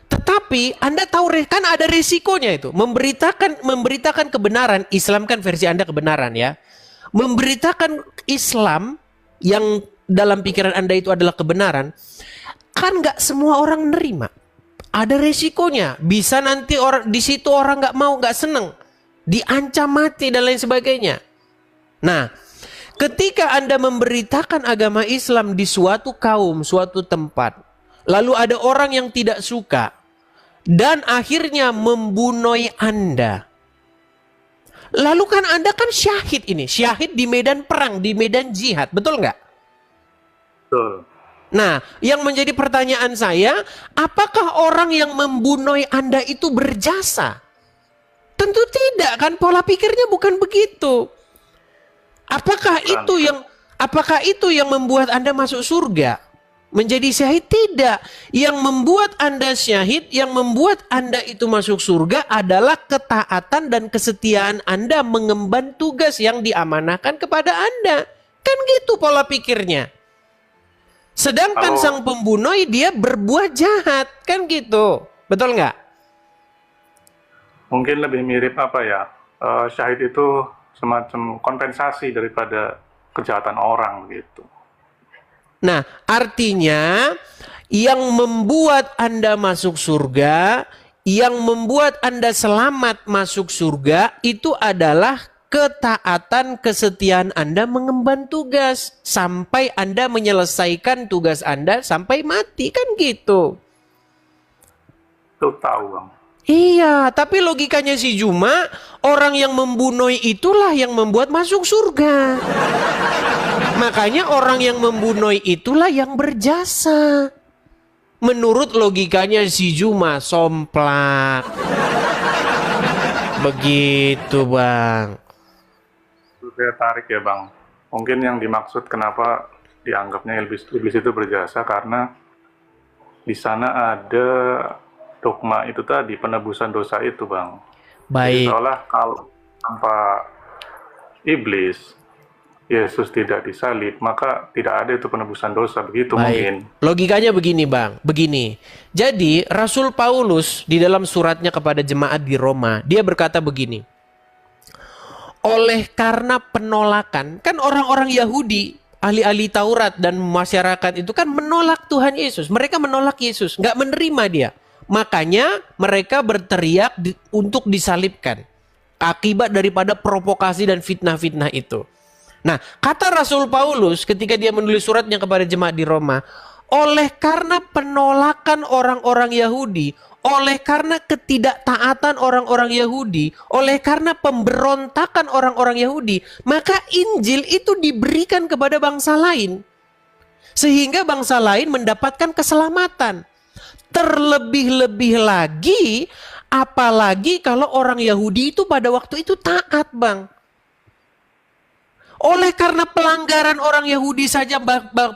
Tetapi Anda tahu kan ada resikonya itu. Memberitakan kebenaran, Islam kan versi Anda kebenaran ya. Memberitakan Islam yang dalam pikiran Anda itu adalah kebenaran. Kan nggak semua orang nerima. Ada resikonya. Bisa nanti di situ orang nggak mau, nggak seneng, diancam mati dan lain sebagainya. Nah, ketika Anda memberitakan agama Islam di suatu kaum, suatu tempat, lalu ada orang yang tidak suka dan akhirnya membunuh Anda, Lalu kan Anda kan syahid ini, syahid di medan perang, di medan jihad, betul nggak? Betul. Nah, yang menjadi pertanyaan saya, apakah orang yang membunuh Anda itu berjasa? Tentu tidak kan, pola pikirnya bukan begitu. Apakah itu yang membuat Anda masuk surga? Menjadi syahid? Tidak. Yang membuat Anda syahid, yang membuat Anda itu masuk surga adalah ketaatan dan kesetiaan Anda mengemban tugas yang diamanahkan kepada Anda. Kan gitu pola pikirnya. Sedangkan sang pembunuh dia berbuat jahat. Kan gitu. Betul nggak? Mungkin lebih mirip apa ya? Syahid itu semacam kompensasi daripada kejahatan orang gitu. Nah, artinya yang membuat Anda masuk surga, yang membuat Anda selamat masuk surga itu adalah ketaatan, kesetiaan Anda mengemban tugas sampai Anda menyelesaikan tugas Anda sampai mati, kan gitu. Itu tahu, Bang. Iya, tapi logikanya si Juma, orang yang membunuh itulah yang membuat masuk surga. Makanya orang yang membunuh itulah yang berjasa. Menurut logikanya si Juma, somplak. Begitu, Bang. Saya tarik ya, Bang. Mungkin yang dimaksud kenapa dianggapnya iblis itu berjasa karena di sana ada dogma itu tadi, penebusan dosa itu, Bang. Baik. Jadi seolah kalau tanpa iblis, Yesus tidak disalib, maka tidak ada itu penebusan dosa, begitu. Baik. Mungkin. Logikanya begini, Bang. Begini. Jadi Rasul Paulus di dalam suratnya kepada jemaat di Roma, dia berkata begini. Oleh karena penolakan, kan orang-orang Yahudi, ahli-ahli Taurat dan masyarakat itu kan menolak Tuhan Yesus. Mereka menolak Yesus, nggak menerima dia. Makanya mereka berteriak untuk disalibkan. Akibat daripada provokasi dan fitnah-fitnah itu. Nah, kata Rasul Paulus ketika dia menulis suratnya kepada jemaat di Roma, oleh karena penolakan orang-orang Yahudi, oleh karena ketidaktaatan orang-orang Yahudi, oleh karena pemberontakan orang-orang Yahudi, maka Injil itu diberikan kepada bangsa lain. Sehingga bangsa lain mendapatkan keselamatan. Terlebih-lebih lagi, apalagi kalau orang Yahudi itu pada waktu itu taat, Bang. Oleh karena pelanggaran orang Yahudi saja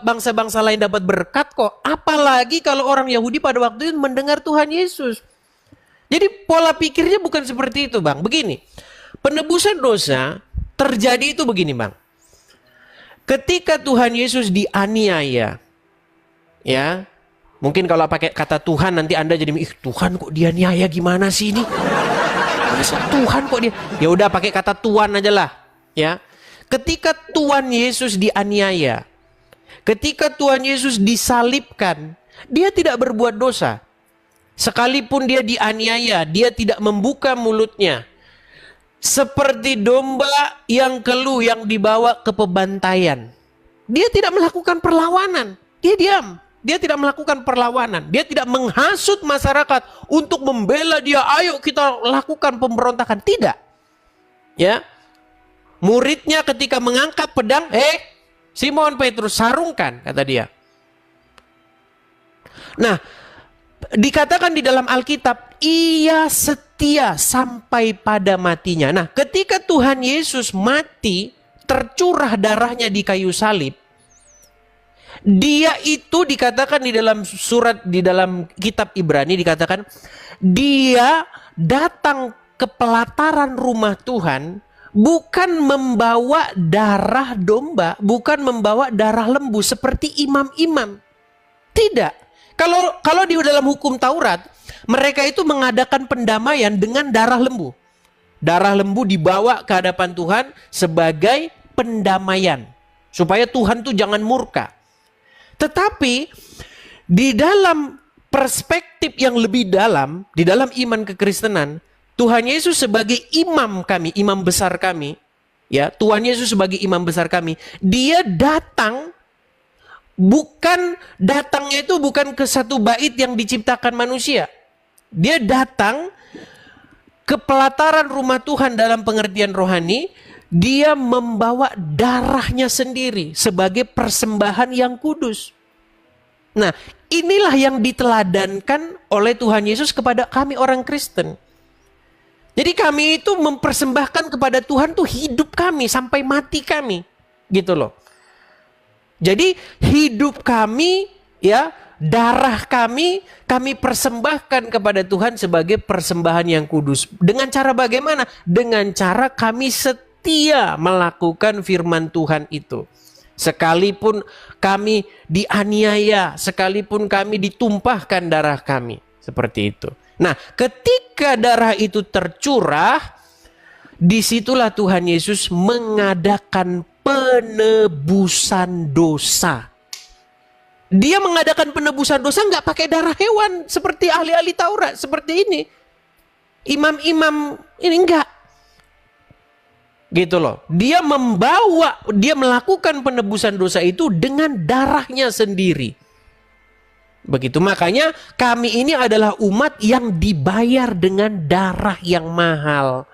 bangsa-bangsa lain dapat berkat kok. Apalagi kalau orang Yahudi pada waktu itu mendengar Tuhan Yesus. Jadi pola pikirnya bukan seperti itu, Bang. Begini, penebusan dosa terjadi itu begini, Bang. Ketika Tuhan Yesus dianiaya, ya, mungkin kalau pakai kata Tuhan nanti Anda jadi, Tuhan kok dianiaya gimana sih ini? Masa Tuhan kok dia? Ya udah pakai kata Tuhan aja lah, ya. Ketika Tuhan Yesus dianiaya, ketika Tuhan Yesus disalibkan, dia tidak berbuat dosa. Sekalipun dia dianiaya, dia tidak membuka mulutnya. Seperti domba yang keluh yang dibawa ke pembantaian. Dia tidak melakukan perlawanan. Dia diam. Dia tidak melakukan perlawanan. Dia tidak menghasut masyarakat untuk membela dia. Ayo kita lakukan pemberontakan. Tidak. Ya. Muridnya ketika mengangkat pedang, Simon Petrus sarungkan, kata dia. Nah, dikatakan di dalam Alkitab, ia setia sampai pada matinya. Nah, ketika Tuhan Yesus mati, tercurah darahnya di kayu salib, dia itu dikatakan di dalam surat, di dalam kitab Ibrani dikatakan, dia datang ke pelataran rumah Tuhan, bukan membawa darah domba, bukan membawa darah lembu seperti imam-imam. Tidak. Kalau di dalam hukum Taurat, mereka itu mengadakan pendamaian dengan darah lembu. Darah lembu dibawa ke hadapan Tuhan sebagai pendamaian. Supaya Tuhan tuh jangan murka. Tetapi di dalam perspektif yang lebih dalam, di dalam iman kekristenan, Tuhan Yesus sebagai imam kami, imam besar kami, ya, Tuhan Yesus sebagai imam besar kami, dia datang, datangnya itu bukan ke satu bait yang diciptakan manusia. Dia datang kepelataran rumah Tuhan dalam pengertian rohani, dia membawa darahnya sendiri sebagai persembahan yang kudus. Nah, inilah yang diteladankan oleh Tuhan Yesus kepada kami orang Kristen. Jadi kami itu mempersembahkan kepada Tuhan tuh hidup kami sampai mati kami. Gitu loh. Jadi hidup kami, ya, darah kami persembahkan kepada Tuhan sebagai persembahan yang kudus. Dengan cara bagaimana? Dengan cara kami setia melakukan firman Tuhan itu. Sekalipun kami dianiaya, sekalipun kami ditumpahkan darah kami. Seperti itu. Nah, ketika darah itu tercurah, disitulah Tuhan Yesus mengadakan penebusan dosa. Dia mengadakan penebusan dosa nggak pakai darah hewan seperti ahli-ahli Taurat seperti ini. Imam-imam ini enggak. Gitu loh. Dia melakukan penebusan dosa itu dengan darahnya sendiri. Begitu, makanya kami ini adalah umat yang dibayar dengan darah yang mahal.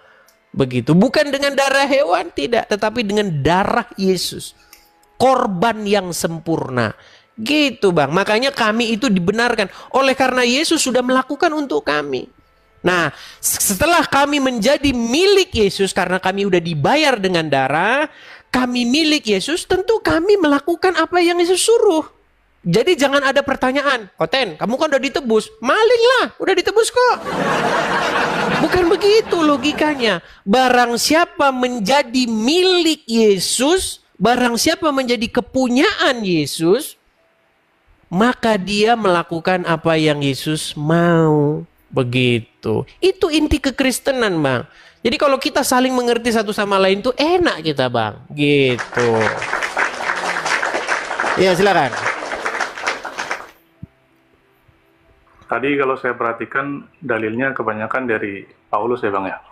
Begitu, bukan dengan darah hewan, tidak, tetapi dengan darah Yesus. Korban yang sempurna. Gitu Bang, makanya kami itu dibenarkan. Oleh karena Yesus sudah melakukan untuk kami. Nah, setelah kami menjadi milik Yesus karena kami udah dibayar dengan darah, kami milik Yesus, tentu kami melakukan apa yang Yesus suruh. Jadi jangan ada pertanyaan, Koten, kamu kan udah ditebus. Maling lah, udah ditebus kok. Bukan begitu logikanya. Barang siapa menjadi milik Yesus, barang siapa menjadi kepunyaan Yesus, maka dia melakukan apa yang Yesus mau. Begitu. Itu inti kekristenan, Bang. Jadi kalau kita saling mengerti satu sama lain tuh enak kita, Bang. Gitu. Ya, silakan. Tadi kalau saya perhatikan dalilnya kebanyakan dari Paulus ya Bang ya?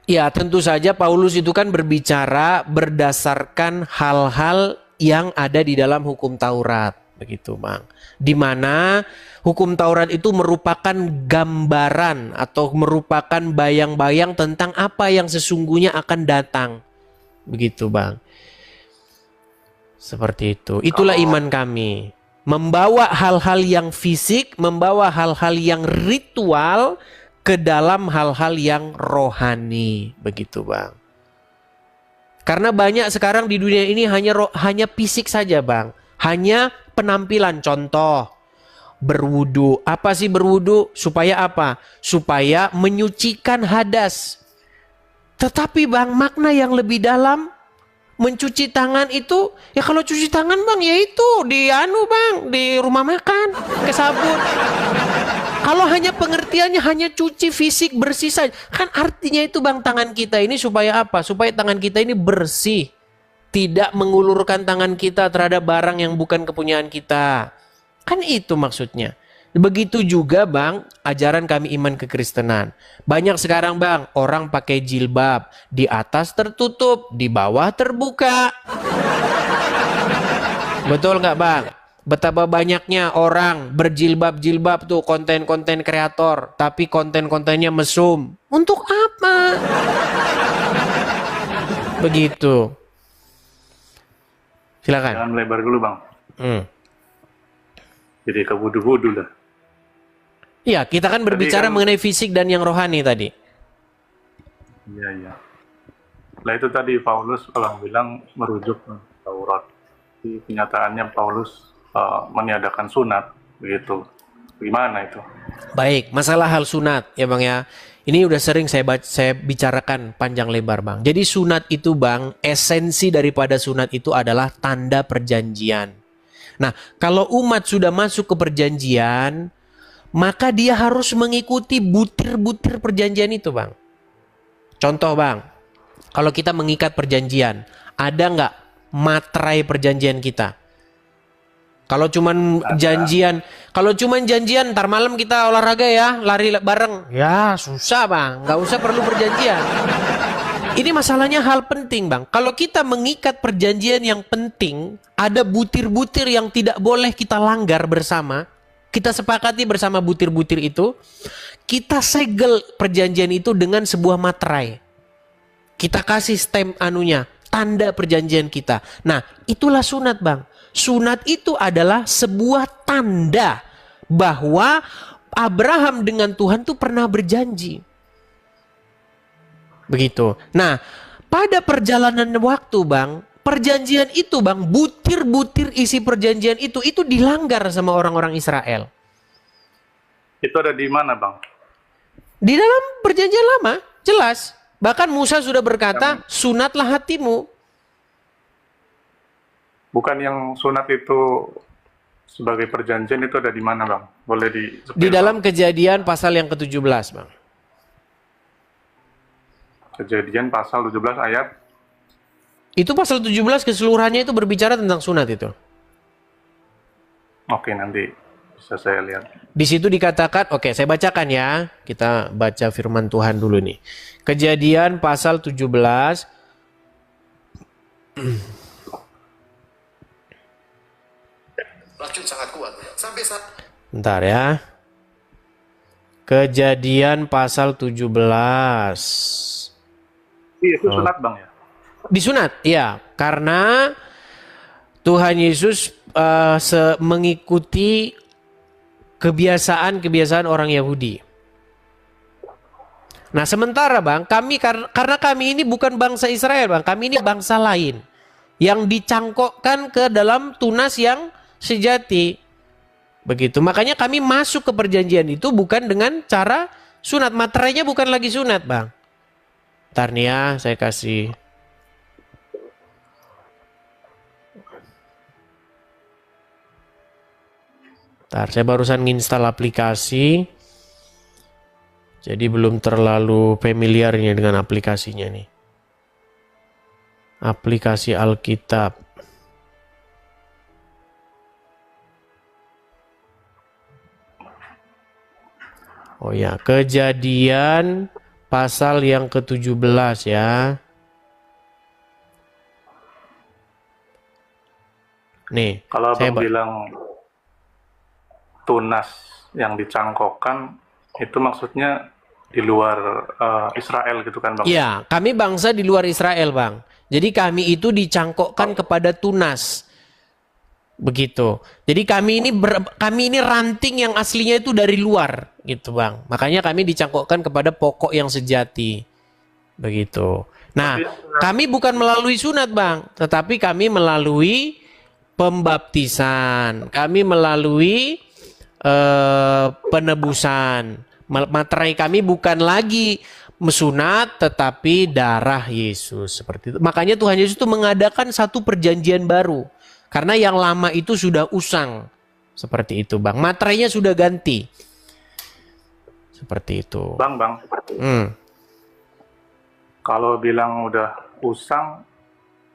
Ya, tentu saja Paulus itu kan berbicara berdasarkan hal-hal yang ada di dalam hukum Taurat. Begitu Bang. Di mana hukum Taurat itu merupakan gambaran atau merupakan bayang-bayang tentang apa yang sesungguhnya akan datang. Begitu Bang. Seperti itu. Itulah iman kami. Membawa hal-hal yang fisik, membawa hal-hal yang ritual ke dalam hal-hal yang rohani. Begitu Bang. Karena banyak sekarang di dunia ini hanya fisik saja Bang. Hanya penampilan. Contoh, berwudu. Apa sih berwudu? Supaya apa? Supaya menyucikan hadas. Tetapi Bang, makna yang lebih dalam, mencuci tangan itu, ya kalau cuci tangan Bang, ya itu Bang, di rumah makan, ke sabun. Kalau hanya pengertiannya hanya cuci fisik bersih saja, kan artinya itu Bang, tangan kita ini supaya apa? Supaya tangan kita ini bersih, tidak mengulurkan tangan kita terhadap barang yang bukan kepunyaan kita. Kan itu maksudnya. Begitu juga Bang, ajaran kami iman kekristenan. Banyak sekarang Bang, orang pakai jilbab. Di atas tertutup, di bawah terbuka. Betul nggak Bang? Betapa banyaknya orang berjilbab-jilbab tuh, konten-konten kreator. Tapi konten-kontennya mesum. Untuk apa? Begitu. Silakan. Jangan melebar dulu Bang. Jadi ke wudu-wudu lah. Ya, kita kan berbicara mengenai fisik dan yang rohani tadi. Iya, iya. Nah itu tadi Paulus kalau bilang merujuk ke Taurat. Di kenyataannya Paulus meniadakan sunat, begitu. Gimana itu? Baik, masalah hal sunat ya Bang ya. Ini udah sering saya bicarakan panjang lebar Bang. Jadi sunat itu Bang, esensi daripada sunat itu adalah tanda perjanjian. Nah, kalau umat sudah masuk ke perjanjian, maka dia harus mengikuti butir-butir perjanjian itu Bang. Contoh Bang, kalau kita mengikat perjanjian, ada nggak materai perjanjian kita? Kalau cuman janjian, ntar malam kita olahraga ya, lari bareng. Ya susah Bang, nggak usah perlu perjanjian. Ini masalahnya hal penting Bang. Kalau kita mengikat perjanjian yang penting, ada butir-butir yang tidak boleh kita langgar bersama. kita sepakati bersama butir-butir itu, kita segel perjanjian itu dengan sebuah materai. Kita kasih stem anunya, tanda perjanjian kita. Nah, itulah sunat, Bang. Sunat itu adalah sebuah tanda bahwa Abraham dengan Tuhan tuh pernah berjanji. Begitu. Nah, pada perjalanan waktu, Bang, perjanjian itu, Bang, butir-butir isi perjanjian itu dilanggar sama orang-orang Israel. Itu ada di mana, Bang? Di dalam perjanjian lama, jelas. Bahkan Musa sudah berkata, sunatlah hatimu. Bukan yang sunat itu sebagai perjanjian, itu ada di mana, Bang? Boleh di dalam Kejadian pasal yang ke-17, Bang. Kejadian pasal 17 ayat. Itu pasal 17 keseluruhannya itu berbicara tentang sunat itu. Oke, nanti bisa saya lihat. Di situ dikatakan, oke, saya bacakan ya. Kita baca firman Tuhan dulu nih. Kejadian pasal 17. Racun sangat kuat. Sampai saat Bentar ya. Kejadian pasal 17. Itu sunat, Bang, ya? Disunat, ya. Karena Tuhan Yesus mengikuti kebiasaan-kebiasaan orang Yahudi. Nah, sementara, Bang, karena kami ini bukan bangsa Israel, Bang. Kami ini bangsa lain yang dicangkokkan ke dalam tunas yang sejati. Begitu. Makanya kami masuk ke perjanjian itu bukan dengan cara sunat. Materainya bukan lagi sunat, Bang. Ntar nih ya, saya kasih. Ntar, saya barusan nginstal aplikasi. Jadi belum terlalu familiarnya dengan aplikasinya nih. Aplikasi Alkitab. Oh ya, Kejadian pasal yang ke-17 ya. Nih, kalau Abang bilang tunas yang dicangkokkan, itu maksudnya di luar Israel gitu kan, Bang? Iya, kami bangsa di luar Israel, Bang. Jadi kami itu dicangkokkan kepada tunas. Begitu. Jadi kami ini ranting yang aslinya itu dari luar, gitu, Bang. Makanya kami dicangkokkan kepada pokok yang sejati. Begitu. Nah, kami bukan melalui sunat, Bang, tetapi kami melalui pembaptisan. Kami melalui penebusan. Materai kami bukan lagi mesunat tetapi darah Yesus, seperti itu. Makanya Tuhan Yesus itu mengadakan satu perjanjian baru. Karena yang lama itu sudah usang. Seperti itu, Bang. Materainya sudah ganti. Seperti itu. Bang. Kalau bilang udah usang,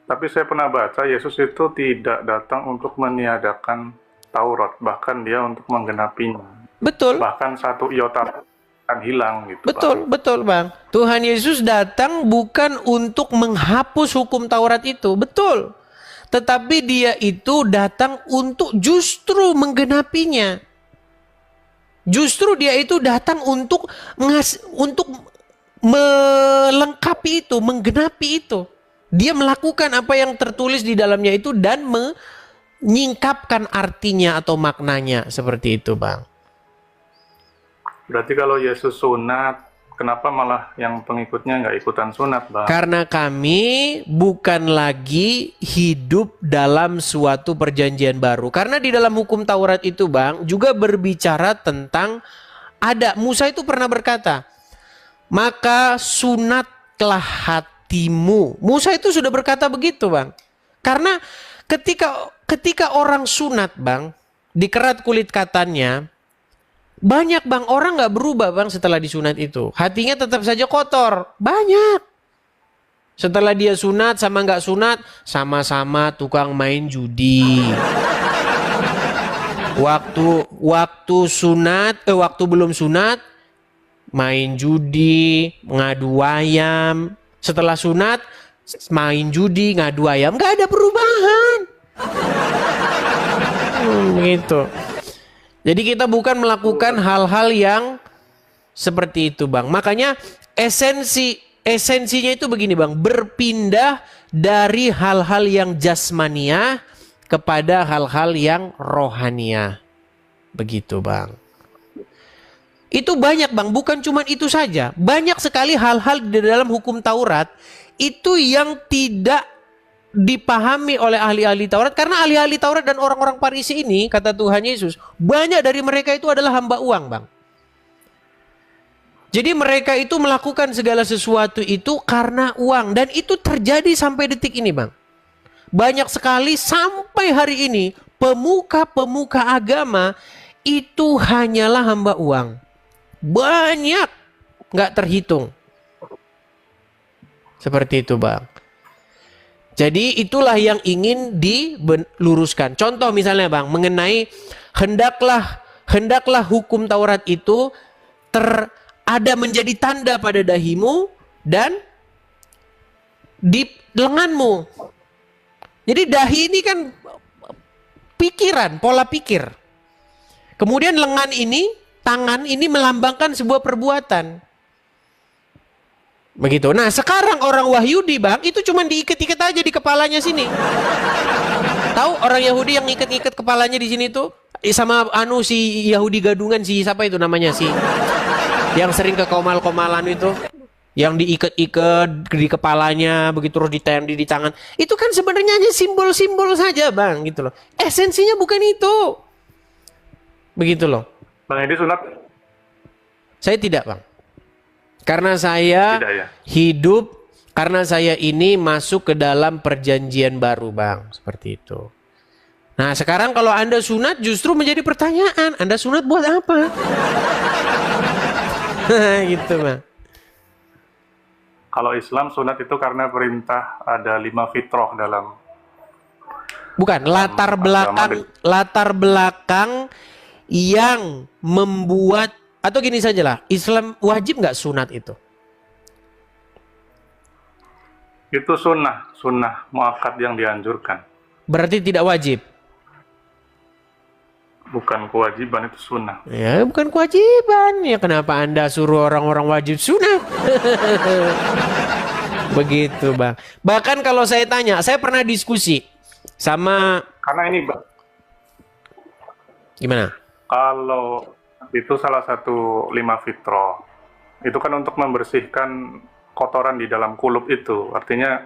tapi saya pernah baca Yesus itu tidak datang untuk meniadakan Taurat. Bahkan dia untuk menggenapinya. Betul. Bahkan satu iota akan hilang gitu. Betul, Bang. Tuhan Yesus datang bukan untuk menghapus hukum Taurat itu. Betul. Tetapi dia itu datang untuk justru menggenapinya. Justru dia itu datang untuk melengkapi itu, menggenapi itu. Dia melakukan apa yang tertulis di dalamnya itu dan menyingkapkan artinya atau maknanya. Seperti itu, Bang. Berarti kalau Yesus sunat, kenapa malah yang pengikutnya nggak ikutan sunat, Bang? Karena kami bukan lagi hidup dalam suatu perjanjian baru. Karena di dalam hukum Taurat itu, Bang, juga berbicara tentang Musa itu pernah berkata, maka sunatlah hatimu. Musa itu sudah berkata begitu, Bang. Karena ketika orang sunat, Bang, dikerat kulit katanya, banyak, Bang, orang nggak berubah, Bang, setelah disunat itu. Hatinya tetap saja kotor. Banyak. Setelah dia sunat sama nggak sunat, sama-sama tukang main judi. Waktu belum sunat, main judi, ngadu ayam. Setelah sunat, main judi, ngadu ayam. Nggak ada perubahan. Gitu. Jadi kita bukan melakukan hal-hal yang seperti itu, Bang. Makanya esensinya itu begini, Bang. Berpindah dari hal-hal yang jasmaniah kepada hal-hal yang rohaniah. Begitu, Bang. Itu banyak, Bang. Bukan cuma itu saja. Banyak sekali hal-hal di dalam hukum Taurat itu yang tidak dipahami oleh ahli-ahli Taurat. Karena ahli-ahli Taurat dan orang-orang Farisi ini, kata Tuhan Yesus, banyak dari mereka itu adalah hamba uang, Bang. Jadi mereka itu melakukan segala sesuatu itu karena uang. Dan itu terjadi sampai detik ini, Bang. Banyak sekali sampai hari ini pemuka-pemuka agama itu hanyalah hamba uang. Banyak, nggak terhitung. Seperti itu, Bang. Jadi itulah yang ingin diluruskan. Contoh misalnya, Bang, mengenai hendaklah hukum Taurat itu ada menjadi tanda pada dahimu dan di lenganmu. Jadi dahi ini kan pikiran, pola pikir. Kemudian lengan ini, tangan ini melambangkan sebuah perbuatan. Begitu. Nah, sekarang orang Wahyudi, Bang, itu cuma diikat-ikat aja di kepalanya sini. Tahu orang Yahudi yang ngikat-ngikat kepalanya di sini tuh sama si Yahudi gadungan, si siapa itu namanya, si yang sering ke komal-komalan itu, yang diikat-ikat di kepalanya begitu, terus ditempel di tangan. Itu kan sebenarnya hanya simbol-simbol saja, Bang, gitu loh. Esensinya bukan itu. Begitu loh. Bang Edi sunat? Saya tidak, Bang. Karena saya Tidak, ya? hidup, karena saya ini masuk ke dalam perjanjian baru, Bang. Seperti itu. Nah, sekarang kalau Anda sunat justru menjadi pertanyaan. Anda sunat buat apa? Gitu, Bang. Kalau Islam sunat itu karena perintah ada 5 fitrah dalam. Bukan, latar belakang yang membuat, atau gini saja lah, Islam wajib nggak sunat itu? Itu sunnah muakkad yang dianjurkan. Berarti tidak wajib? Bukan kewajiban, itu sunnah. Ya, bukan kewajiban. Ya kenapa Anda suruh orang-orang wajib sunat? Begitu, Bang. Bahkan kalau saya tanya, saya pernah diskusi sama... Karena ini, Bang, Gimana? kalau itu salah satu 5 fitrah, itu kan untuk membersihkan kotoran di dalam kulub itu. Artinya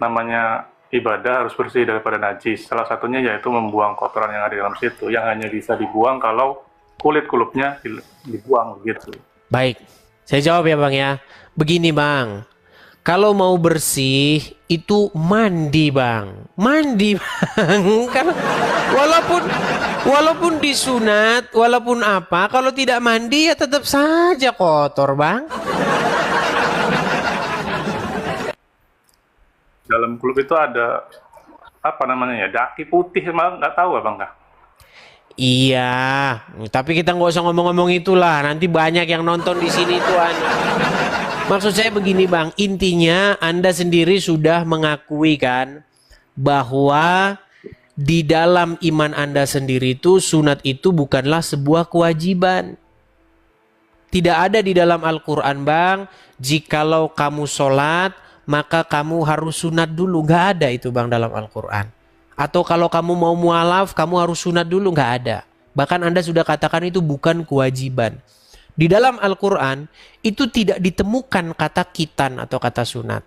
namanya ibadah harus bersih daripada najis. Salah satunya yaitu membuang kotoran yang ada di dalam situ, yang hanya bisa dibuang kalau kulit kulubnya dibuang gitu. Baik, saya jawab ya, Bang, ya. Begini, Bang. Kalau mau bersih itu mandi, Bang. Mandi, Bang. Karena walaupun disunat, walaupun apa, kalau tidak mandi ya tetap saja kotor, Bang. Dalam kulub itu ada apa namanya ya, daki putih, malah nggak tahu, Abang, kah? Iya, tapi kita nggak usah ngomong-ngomong itulah. Nanti banyak yang nonton di sini tuan. Maksud saya begini, Bang, intinya Anda sendiri sudah mengakui kan bahwa di dalam iman Anda sendiri itu sunat itu bukanlah sebuah kewajiban. Tidak ada di dalam Al-Quran, Bang, jikalau kamu sholat maka kamu harus sunat dulu. Nggak ada itu, Bang, dalam Al-Quran. Atau kalau kamu mau mualaf kamu harus sunat dulu, nggak ada. Bahkan Anda sudah katakan itu bukan kewajiban. Di dalam Al-Quran itu tidak ditemukan kata khitan atau kata sunat.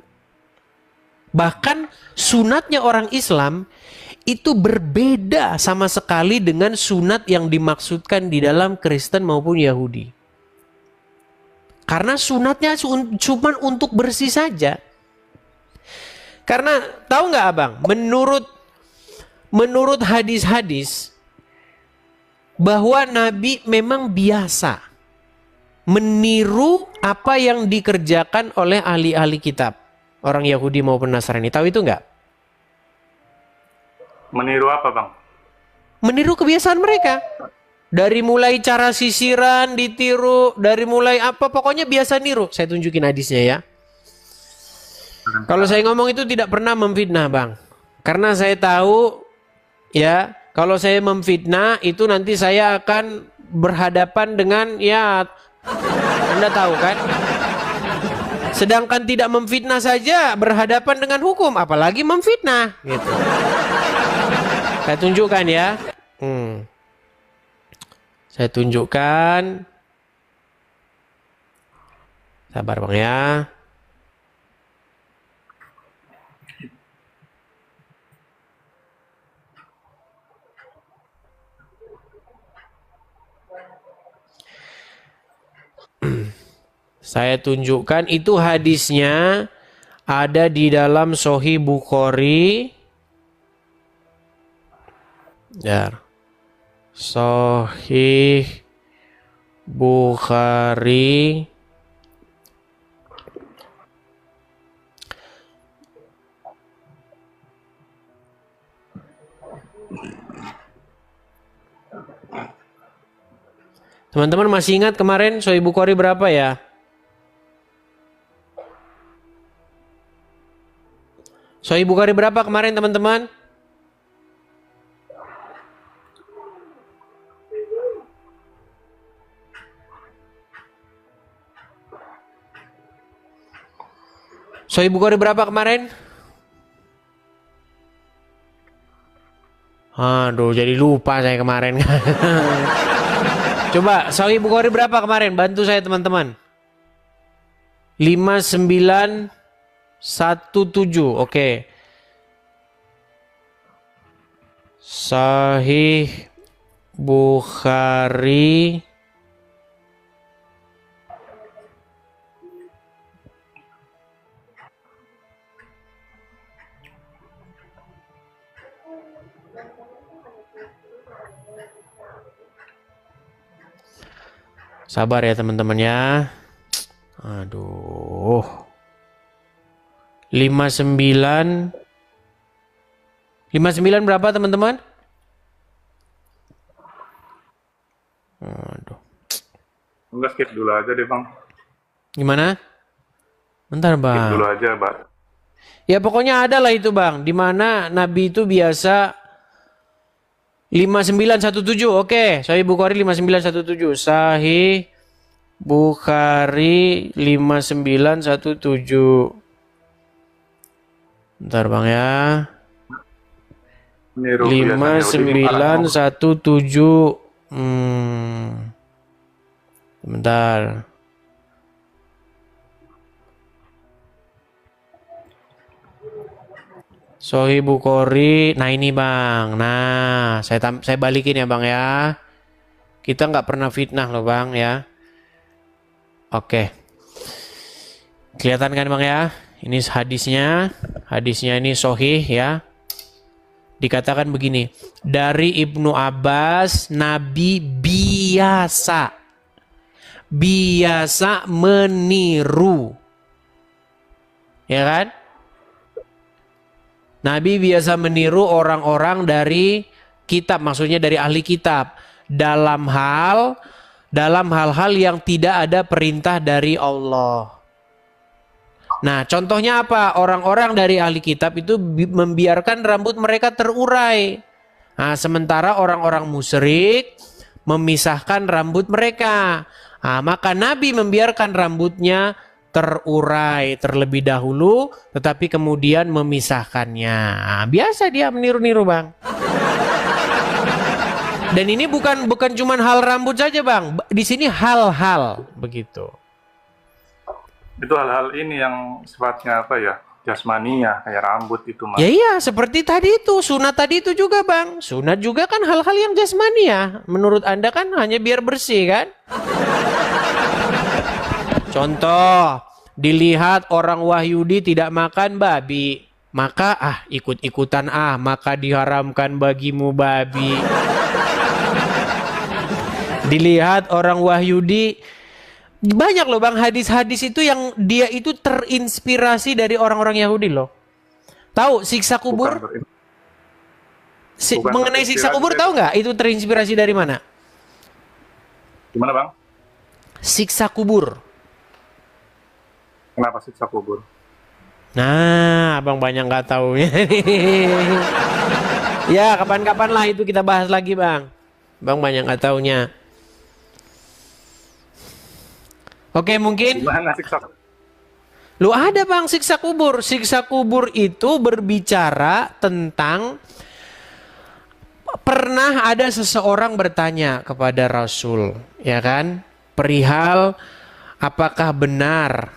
Bahkan sunatnya orang Islam itu berbeda sama sekali dengan sunat yang dimaksudkan di dalam Kristen maupun Yahudi. Karena sunatnya cuma untuk bersih saja. Karena tahu nggak, Abang, menurut hadis-hadis bahwa Nabi memang biasa meniru apa yang dikerjakan oleh ahli-ahli kitab, orang Yahudi maupun Nasrani. Tahu itu nggak? Meniru apa, Bang? Meniru kebiasaan mereka. Dari mulai cara sisiran ditiru, dari mulai apa, pokoknya biasa niru. Saya tunjukin hadisnya ya. Kalau saya ngomong itu tidak pernah memfitnah, Bang. Karena saya tahu ya, Kalau saya memfitnah itu nanti saya akan berhadapan dengan ya Anda tahu kan. Sedangkan tidak memfitnah saja berhadapan dengan hukum, apalagi memfitnah gitu. Saya tunjukkan ya. Saya tunjukkan. Sabar Bang ya. Saya tunjukkan itu hadisnya ada di dalam Sahih Bukhari. Ya. Sahih Bukhari Teman-teman masih ingat kemarin Sahih Bukhari berapa ya? Sahih Bukhari berapa kemarin teman-teman? Sahih Bukhari berapa kemarin? Aduh, jadi lupa saya kemarin. Coba, Sahih Bukhari berapa kemarin? Bantu saya teman-teman. 5917, oke. Sahih Bukhari sabar ya teman-teman ya. Aduh. 59 berapa teman-teman? Aduh. Enggak, skip dulu aja deh Bang. Gimana? Bentar Bang. Skip dulu aja Bang. Ya pokoknya ada lah itu Bang. Dimana Nabi itu biasa 5917. Oke. Sahih Bukhari 5917. Sahih Bukhari 5917. Bentar Bang ya. 5917. Bentar. Sahih Bukhari. Nah ini Bang. Nah, saya balikin ya Bang ya. Kita nggak pernah fitnah loh Bang ya. Oke. Kelihatan kan Bang ya? Ini hadisnya. Hadisnya ini sahih ya. Dikatakan begini, dari Ibnu Abbas, Nabi biasa meniru. Ya kan? Nabi biasa meniru orang-orang dari kitab, maksudnya dari ahli kitab, dalam hal-hal yang tidak ada perintah dari Allah. Nah, contohnya apa? Orang-orang dari ahli kitab itu membiarkan rambut mereka terurai. Nah, sementara orang-orang musyrik memisahkan rambut mereka. Nah, maka Nabi membiarkan rambutnya terurai terlebih dahulu, tetapi kemudian memisahkannya. Nah, biasa dia meniru-niru Bang. Dan ini bukan cuma hal rambut saja Bang. Di sini hal-hal begitu. Itu hal-hal ini yang sifatnya apa ya? Jasmani ya, kayak rambut itu Mas. Ya iya, seperti tadi itu, sunat tadi itu juga Bang. Sunat juga kan hal-hal yang jasmani ya. Menurut Anda kan hanya biar bersih kan? Contoh, dilihat orang Wahyudi tidak makan babi. Maka ikut-ikutan maka diharamkan bagimu babi. Dilihat orang Wahyudi, banyak loh Bang hadis-hadis itu yang dia itu terinspirasi dari orang-orang Yahudi loh. Tahu siksa kubur? Mengenai siksa kubur tahu nggak? Itu terinspirasi dari mana? Gimana Bang? Siksa kubur. Kenapa siksa kubur? Nah, Abang banyak nggak taunya. Ya, kapan-kapan lah itu kita bahas lagi, Bang. Bang banyak nggak taunya. Oke, mungkin. Gimana siksa? Lu ada, Bang, siksa kubur. Siksa kubur itu berbicara tentang pernah ada seseorang bertanya kepada Rasul, ya kan? Perihal apakah benar?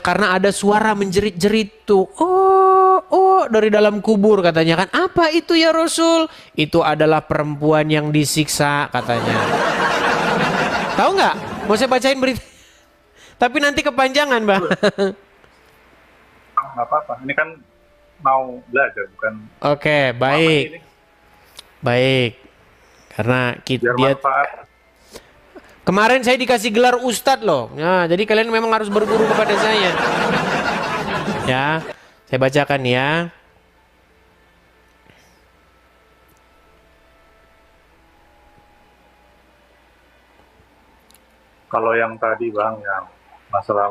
Karena ada suara menjerit-jerit tuh. Oh, dari dalam kubur katanya kan. Apa itu ya Rasul? Itu adalah perempuan yang disiksa katanya. Tahu nggak? Mau saya bacain berita? Tapi nanti kepanjangan, Bang. Nggak apa-apa. Ini kan mau belajar, bukan? Oke, baik. Baik. Karena Biar dia manfaat. kemarin saya dikasih gelar ustadz loh. Nah, jadi kalian memang harus berguru kepada saya. Ya, saya bacakan ya. Kalau yang tadi Bang, yang masalah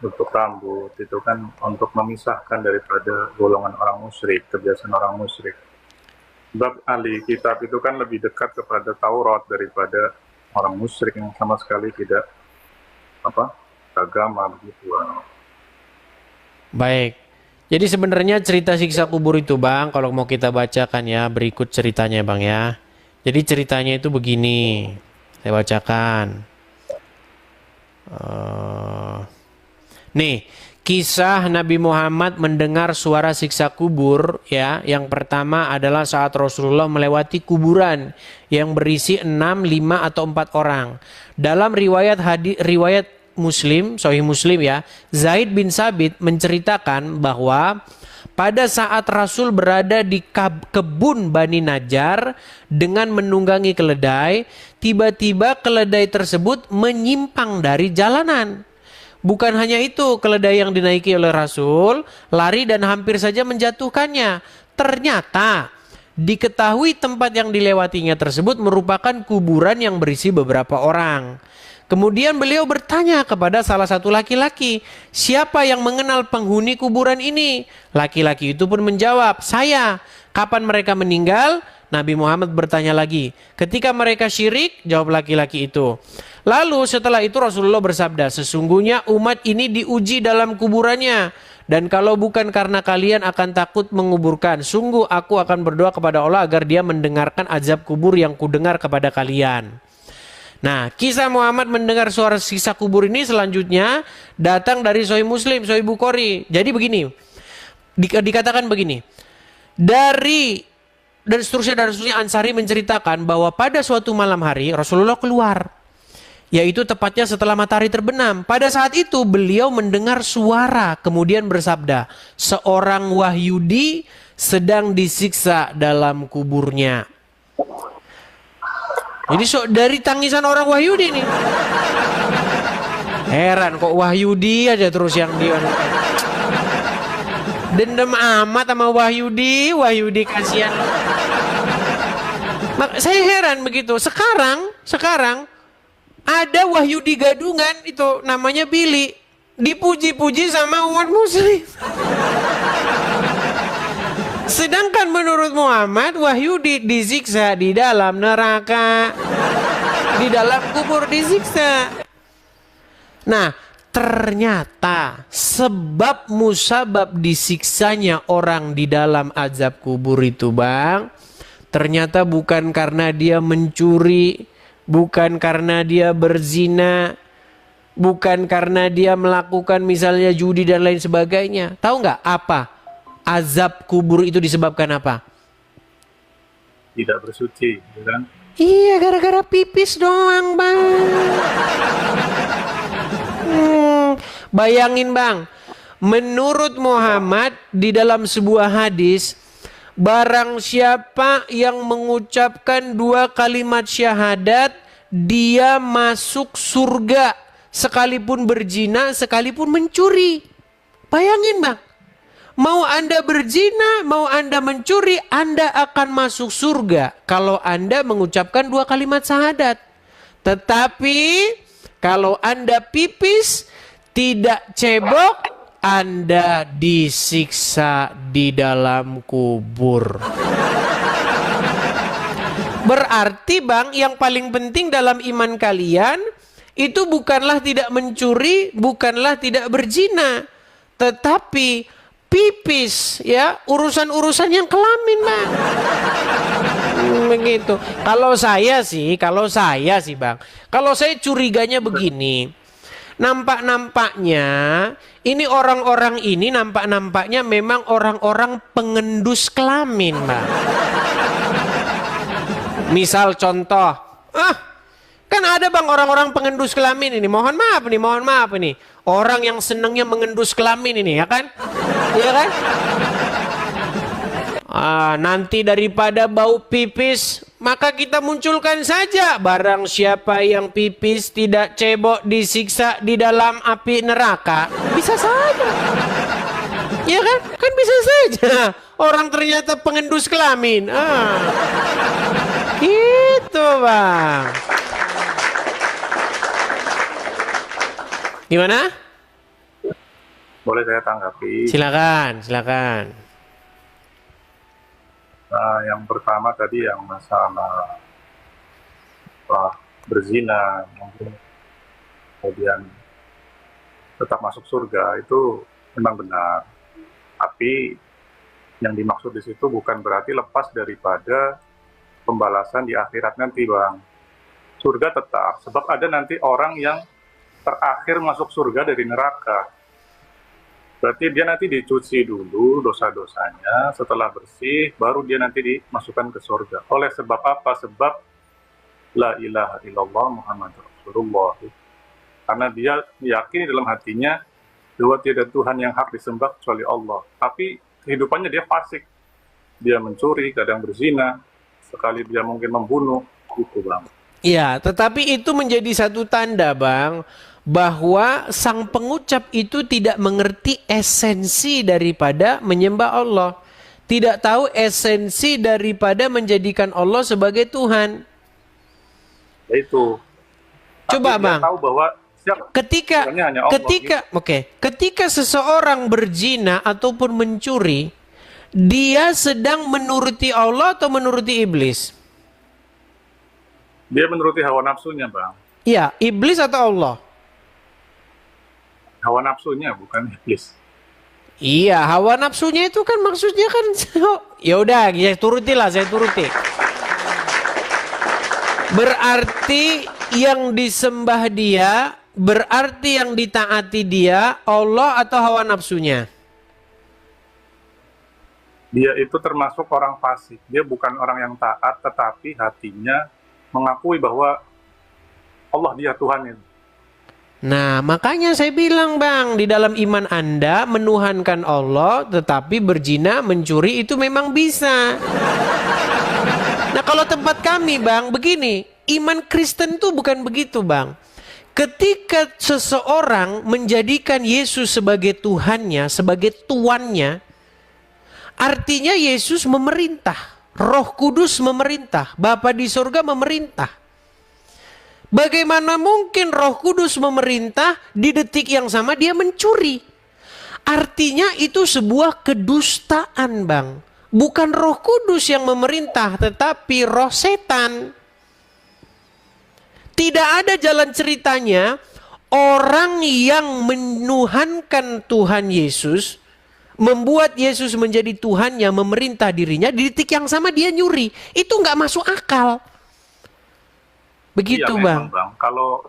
untuk rambut itu kan untuk memisahkan daripada golongan orang musyrik, kebiasaan orang musyrik. Sebab ahli kitab itu kan lebih dekat kepada Taurat daripada orang musyrik yang sama sekali tidak agama begitu. Baik. Jadi sebenarnya cerita siksa kubur itu, Bang, kalau mau kita bacakan ya, berikut ceritanya, Bang ya. Jadi ceritanya itu begini. Saya bacakan. Nih, kisah Nabi Muhammad mendengar suara siksa kubur ya. Yang pertama adalah saat Rasulullah melewati kuburan yang berisi 6, 5 atau 4 orang. Dalam riwayat Muslim, Sahih Muslim ya, Zaid bin Sabit menceritakan bahwa pada saat Rasul berada di kebun Bani Najjar dengan menunggangi keledai, tiba-tiba keledai tersebut menyimpang dari jalanan. Bukan hanya itu, keledai yang dinaiki oleh Rasul lari dan hampir saja menjatuhkannya. Ternyata diketahui tempat yang dilewatinya tersebut merupakan kuburan yang berisi beberapa orang. Kemudian beliau bertanya kepada salah satu laki-laki, siapa yang mengenal penghuni kuburan ini? Laki-laki itu pun menjawab, saya. Kapan mereka meninggal? Nabi Muhammad bertanya lagi. Ketika mereka syirik, jawab laki-laki itu. Lalu setelah itu Rasulullah bersabda, sesungguhnya umat ini diuji dalam kuburannya. Dan kalau bukan karena kalian akan takut menguburkan, sungguh aku akan berdoa kepada Allah agar dia mendengarkan azab kubur yang kudengar kepada kalian. Nah, kisah Muhammad mendengar suara siksa kubur ini selanjutnya datang dari Sahih Muslim, Sahih Bukhari. Jadi begini, dikatakan begini, dan seterusnya Ansari menceritakan bahwa pada suatu malam hari Rasulullah keluar, yaitu tepatnya setelah matahari terbenam. Pada saat itu beliau mendengar suara, kemudian bersabda, seorang Wahyudi sedang disiksa dalam kuburnya. Ini dari tangisan orang Wahyudi nih. Heran kok Wahyudi aja terus yang dia. Dendam amat sama Wahyudi kasihan. Saya heran begitu. Sekarang ada Wahyudi gadungan itu namanya Billy. Dipuji-puji sama umat muslim. Sedangkan menurut Muhammad, Wahyudi disiksa di dalam neraka, di dalam kubur disiksa. Nah, ternyata sebab musabab disiksanya orang di dalam azab kubur itu, Bang, ternyata bukan karena dia mencuri, bukan karena dia berzina, bukan karena dia melakukan misalnya judi dan lain sebagainya. Tahu nggak apa? Azab kubur itu disebabkan apa? Tidak bersuci, kan? Iya, gara-gara pipis doang, Bang. Bayangin, Bang. Menurut Muhammad di dalam sebuah hadis, barang siapa yang mengucapkan 2 kalimat syahadat, dia masuk surga sekalipun berzina, sekalipun mencuri. Bayangin, Bang. Mau Anda berzina, mau Anda mencuri, Anda akan masuk surga kalau Anda mengucapkan 2 kalimat syahadat. Tetapi kalau Anda pipis, tidak cebok, Anda disiksa di dalam kubur. Berarti Bang, yang paling penting dalam iman kalian itu bukanlah tidak mencuri, bukanlah tidak berzina, tetapi pipis, ya, urusan-urusan yang kelamin, Bang. Begitu. Kalau saya sih Bang, kalau saya curiganya begini. Nampaknya ini orang-orang ini nampaknya memang orang-orang pengendus kelamin, Bang. Misal contoh, kan ada Bang orang-orang pengendus kelamin ini. Mohon maaf ini. Orang yang senangnya mengendus kelamin ini, ya kan? Ya kan? Nanti daripada bau pipis, maka kita munculkan saja barang siapa yang pipis tidak cebok disiksa di dalam api neraka. Bisa saja. Ya kan? Kan bisa saja. Orang ternyata pengendus kelamin. Gitu, Bang. Gimana? Boleh saya tanggapi? Silakan. Nah, yang pertama tadi yang masalah berzina, kemudian tetap masuk surga, itu memang benar. Tapi yang dimaksud di situ bukan berarti lepas daripada pembalasan di akhirat nanti, Bang. Surga tetap, sebab ada nanti orang yang terakhir masuk surga dari neraka. Berarti dia nanti dicuci dulu dosa-dosanya, setelah bersih, baru dia nanti dimasukkan ke surga. Oleh sebab apa? Sebab la ilaha illallah Muhammad Rasulullah. Karena dia meyakini dalam hatinya bahwa tidak Tuhan yang hak disembah kecuali Allah. Tapi kehidupannya dia fasik. Dia mencuri, kadang berzina, sekali dia mungkin membunuh, gitu, Bang. Iya, tetapi itu menjadi satu tanda, Bang, bahwa sang pengucap itu tidak mengerti esensi daripada menyembah Allah. Tidak tahu esensi daripada menjadikan Allah sebagai Tuhan. Itu. Coba, tapi Bang. Tahu bahwa ketika seseorang berzina ataupun mencuri, dia sedang menuruti Allah atau menuruti iblis? Dia menuruti hawa nafsunya, Bang. Iya, iblis atau Allah? Hawa nafsunya, bukan iblis. Iya, hawa nafsunya itu kan maksudnya kan ya udah, saya turuti. Berarti yang disembah dia, berarti yang ditaati dia Allah atau hawa nafsunya? Dia itu termasuk orang fasik. Dia bukan orang yang taat, tetapi hatinya mengakui bahwa Allah dia Tuhan itu. Nah, makanya saya bilang, Bang, di dalam iman Anda menuhankan Allah, tetapi berzina, mencuri itu memang bisa. Nah, kalau tempat kami, Bang, begini, iman Kristen tuh bukan begitu, Bang. Ketika seseorang menjadikan Yesus sebagai Tuhannya, sebagai tuannya, artinya Yesus memerintah, Roh Kudus memerintah, Bapa di surga memerintah. Bagaimana mungkin Roh Kudus memerintah di detik yang sama dia mencuri? Artinya itu sebuah kedustaan, Bang. Bukan Roh Kudus yang memerintah, tetapi roh setan. Tidak ada jalan ceritanya orang yang menuhankan Tuhan Yesus, membuat Yesus menjadi Tuhannya, memerintah dirinya, di detik yang sama dia nyuri. Itu nggak masuk akal. Begitu, iya, Bang. Kalau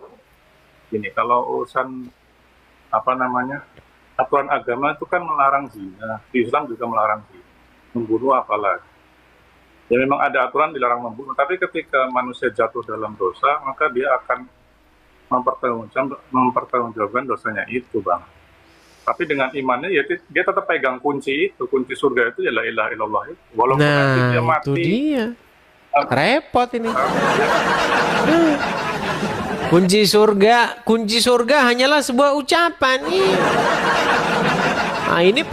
urusan aturan agama itu kan melarang zina. Di Islam juga melarang zina. Membunuh apalagi. Ya memang ada aturan dilarang membunuh. Tapi ketika manusia jatuh dalam dosa, maka dia akan mempertanggungjawabkan dosanya itu, Bang. Tapi dengan imannya ya dia tetap pegang kunci itu. Kunci surga itu ya la ilaha illallah itu. Walaupun nanti dia mati. Itu dia. Repot ini. Kunci surga hanyalah sebuah ucapan. Nah, ini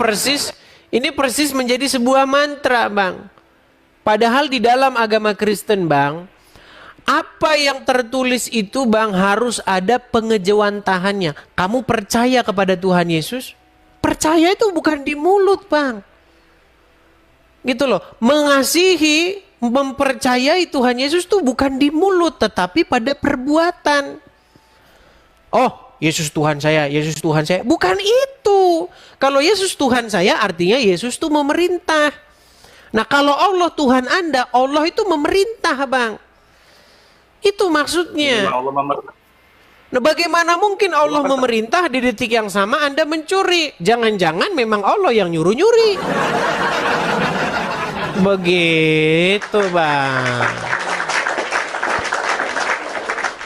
persis menjadi sebuah mantra, Bang. Padahal di dalam agama Kristen, Bang, apa yang tertulis itu, Bang, harus ada pengejawantahannya. Kamu percaya kepada Tuhan Yesus? Percaya itu bukan di mulut, Bang. Gitu loh. Mengasihi mempercayai Tuhan Yesus tuh bukan di mulut tetapi pada perbuatan. Oh, Yesus Tuhan saya, Yesus Tuhan saya. Bukan itu. Kalau Yesus Tuhan saya artinya Yesus tuh memerintah. Nah, kalau Allah Tuhan Anda, Allah itu memerintah, Bang. Itu maksudnya. Nah, bagaimana mungkin Allah memerintah di detik yang sama Anda mencuri? Jangan-jangan memang Allah yang nyuruh-nyuri. Begitu, Bang.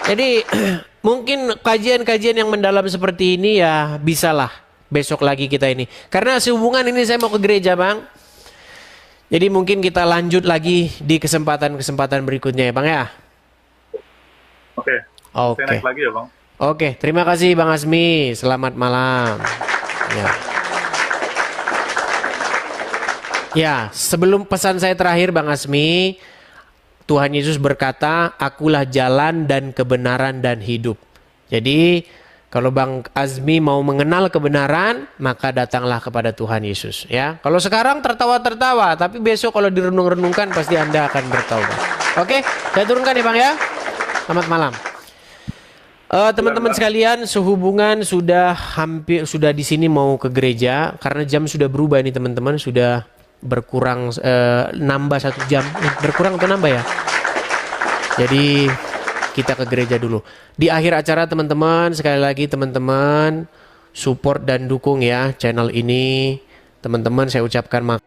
Jadi mungkin kajian-kajian yang mendalam seperti ini ya bisalah besok lagi kita ini. Karena sehubungan ini saya mau ke gereja, Bang. Jadi mungkin kita lanjut lagi di kesempatan-kesempatan berikutnya ya, Bang ya. Oke. Oke. Saya naik lagi ya, Bang. Oke, terima kasih Bang Azmi. Selamat malam. Ya. Ya, sebelum pesan saya terakhir Bang Azmi, Tuhan Yesus berkata, "Akulah jalan dan kebenaran dan hidup." Jadi, kalau Bang Azmi mau mengenal kebenaran, maka datanglah kepada Tuhan Yesus. Ya, kalau sekarang tertawa-tertawa, tapi besok kalau direnung-renungkan pasti Anda akan bertaubat. Oke, saya turunkan ya Bang ya. Selamat malam. Teman-teman sekalian, sehubungan sudah di sini mau ke gereja karena jam sudah berubah ini teman-teman, sudah berkurang nambah 1 jam, berkurang atau nambah ya. Jadi kita ke gereja dulu. Di akhir acara teman-teman, sekali lagi teman-teman support dan dukung ya channel ini. Teman-teman saya ucapkan makasih.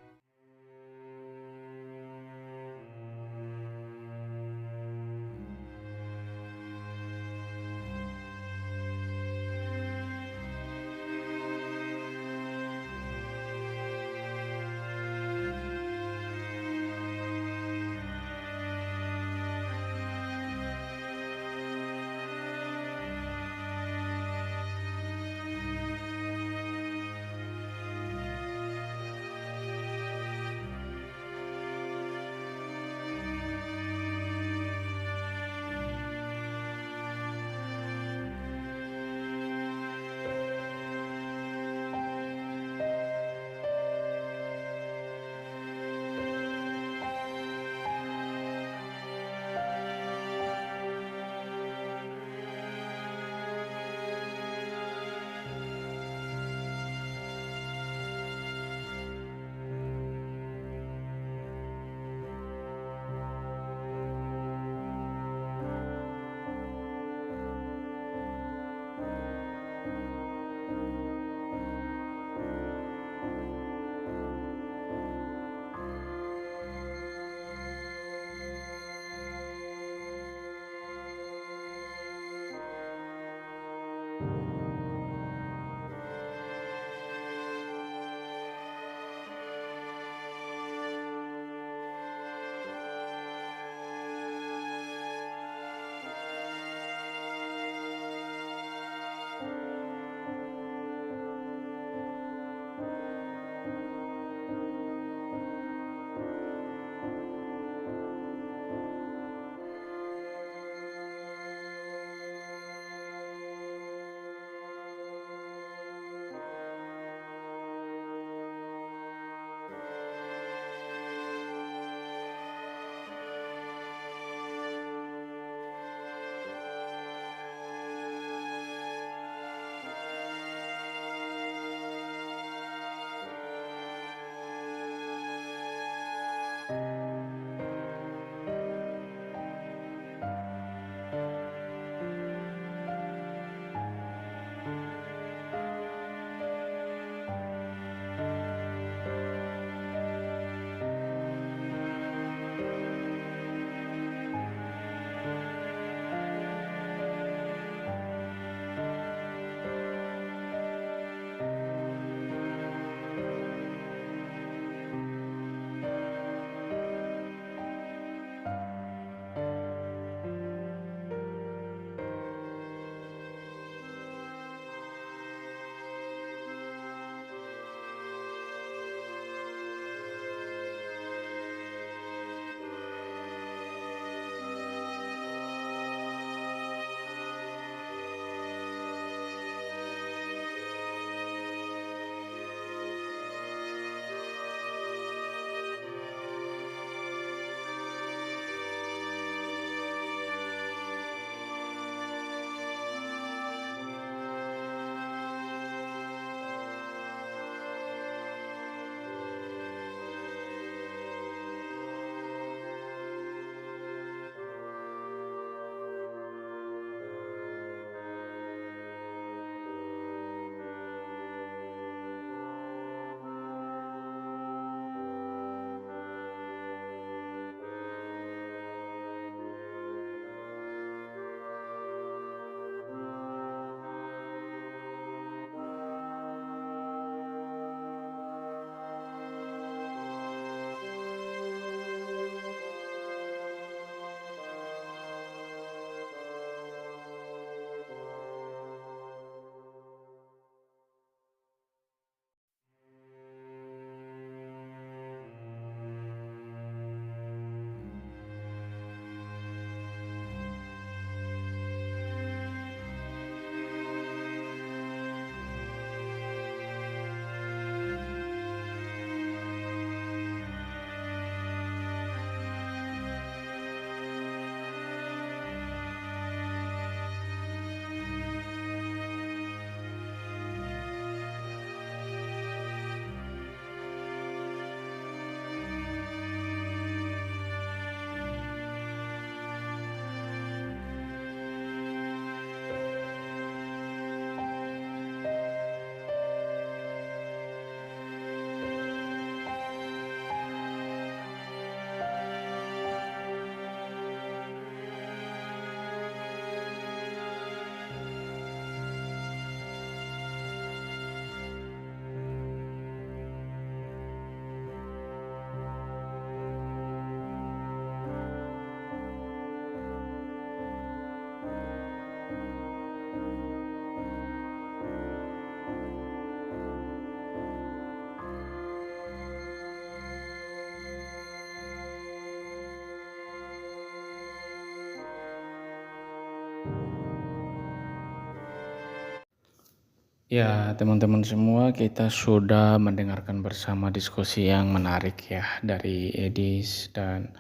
Ya, teman-teman semua, kita sudah mendengarkan bersama diskusi yang menarik ya dari Edis, dan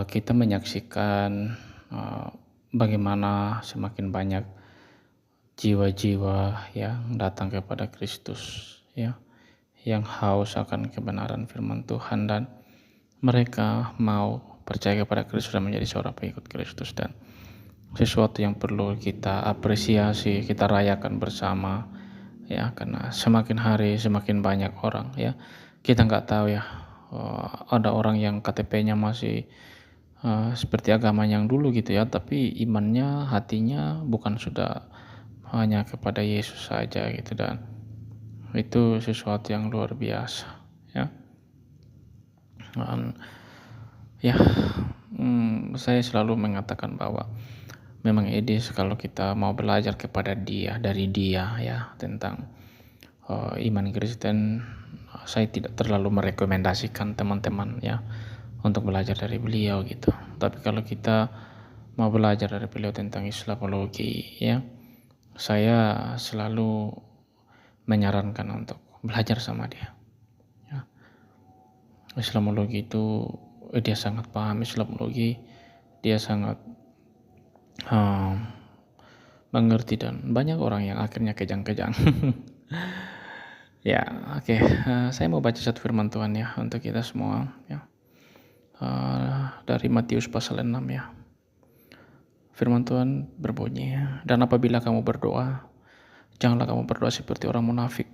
kita menyaksikan bagaimana semakin banyak jiwa-jiwa yang datang kepada Kristus ya, yang haus akan kebenaran firman Tuhan, dan mereka mau percaya kepada Kristus dan menjadi seorang pengikut Kristus. Dan sesuatu yang perlu kita apresiasi, kita rayakan bersama ya, karena semakin hari semakin banyak orang ya. Kita nggak tahu ya, ada orang yang KTP-nya masih seperti agama yang dulu gitu ya, tapi imannya, hatinya bukan sudah hanya kepada Yesus saja gitu, dan itu sesuatu yang luar biasa ya. Dan ya, saya selalu mengatakan bahwa memang Edis, kalau kita mau belajar kepada dia, dari dia ya, tentang iman Kristen, saya tidak terlalu merekomendasikan teman-teman ya untuk belajar dari beliau gitu. Tapi kalau kita mau belajar dari beliau tentang Islamologi ya, saya selalu menyarankan untuk belajar sama dia ya. Islamologi itu dia sangat paham Islamologi, dia sangat mengerti, dan banyak orang yang akhirnya kejang-kejang. Ya, oke. Saya mau baca satu firman Tuhan ya untuk kita semua ya. Dari Matius pasal 6 ya. Firman Tuhan berbunyi, dan apabila kamu berdoa, janganlah kamu berdoa seperti orang munafik.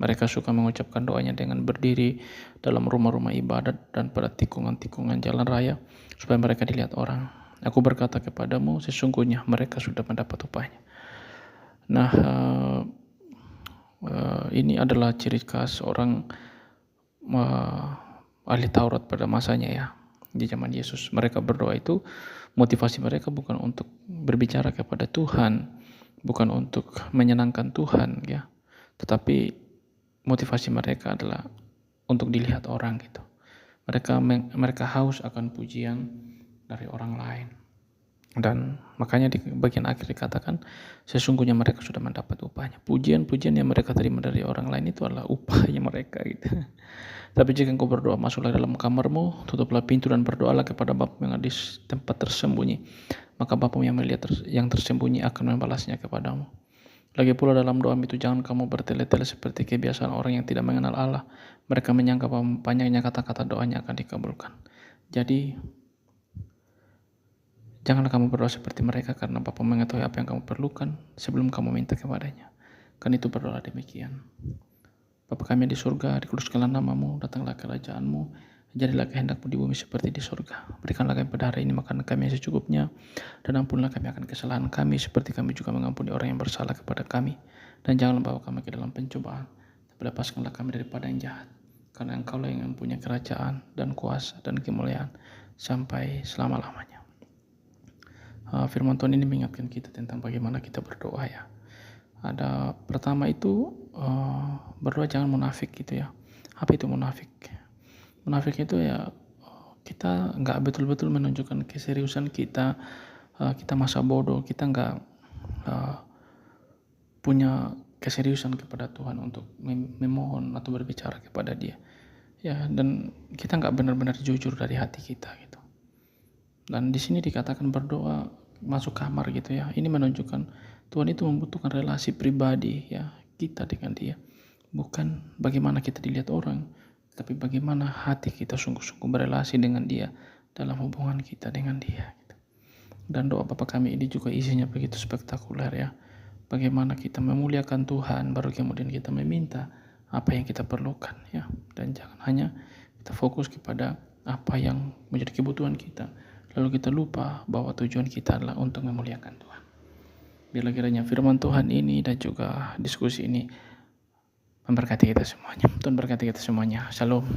Mereka suka mengucapkan doanya dengan berdiri dalam rumah-rumah ibadat dan pada tikungan-tikungan jalan raya, supaya mereka dilihat orang. Aku berkata kepadamu, sesungguhnya mereka sudah mendapat upahnya. Nah, ini adalah ciri khas orang ahli Taurat pada masanya ya, di zaman Yesus. Mereka berdoa itu, motivasi mereka bukan untuk berbicara kepada Tuhan, bukan untuk menyenangkan Tuhan ya, tetapi motivasi mereka adalah untuk dilihat orang gitu. Mereka haus akan pujian dari orang lain. Dan makanya di bagian akhir dikatakan, sesungguhnya mereka sudah mendapat upahnya. Pujian-pujian yang mereka terima dari orang lain itu adalah upahnya mereka gitu. Tapi jika engkau berdoa, masuklah dalam kamarmu, tutuplah pintu dan berdoalah kepada Bapa yang ada di tempat tersembunyi. Maka Bapa yang melihat yang tersembunyi akan membalasnya kepadamu. Lagi pula dalam doa itu jangan kamu bertele-tele seperti kebiasaan orang yang tidak mengenal Allah. Mereka menyangka bahwa banyaknya kata-kata doanya akan dikabulkan. Jadi janganlah kamu berdoa seperti mereka, karena Bapa mengetahui apa yang kamu perlukan sebelum kamu minta kepadanya. Kan itu berdoa demikian. Bapa kami di surga, dikuduskanlah namamu, datanglah kerajaanmu, jadilah kehendakmu di bumi seperti di surga. Berikanlah kami pada hari ini makanan kami yang secukupnya, dan ampunilah kami akan kesalahan kami, seperti kami juga mengampuni orang yang bersalah kepada kami. Dan janganlah bawa kami ke dalam pencobaan, tapi lepaskanlah kami daripada yang jahat. Karena Engkaulah yang mempunyai kerajaan dan kuasa dan kemuliaan sampai selama-lamanya. Firman Tuhan ini mengingatkan kita tentang bagaimana kita berdoa ya. Ada pertama itu berdoa jangan munafik gitu ya. Apa itu munafik? Munafik itu ya kita nggak betul-betul menunjukkan keseriusan kita, kita masa bodoh, kita nggak punya keseriusan kepada Tuhan untuk memohon atau berbicara kepada Dia. Ya, dan kita nggak benar-benar jujur dari hati kita gitu. Dan di sini dikatakan berdoa masuk kamar gitu ya. Ini menunjukkan Tuhan itu membutuhkan relasi pribadi ya kita dengan Dia. Bukan bagaimana kita dilihat orang, tapi bagaimana hati kita sungguh-sungguh berelasi dengan Dia dalam hubungan kita dengan Dia gitu. Dan doa Bapa kami ini juga isinya begitu spektakuler ya. Bagaimana kita memuliakan Tuhan, baru kemudian kita meminta apa yang kita perlukan ya. Dan jangan hanya kita fokus kepada apa yang menjadi kebutuhan kita, lalu kita lupa bahwa tujuan kita adalah untuk memuliakan Tuhan. Biarlah kiranya firman Tuhan ini dan juga diskusi ini memberkati kita semuanya. Tuhan berkati kita semuanya. Shalom.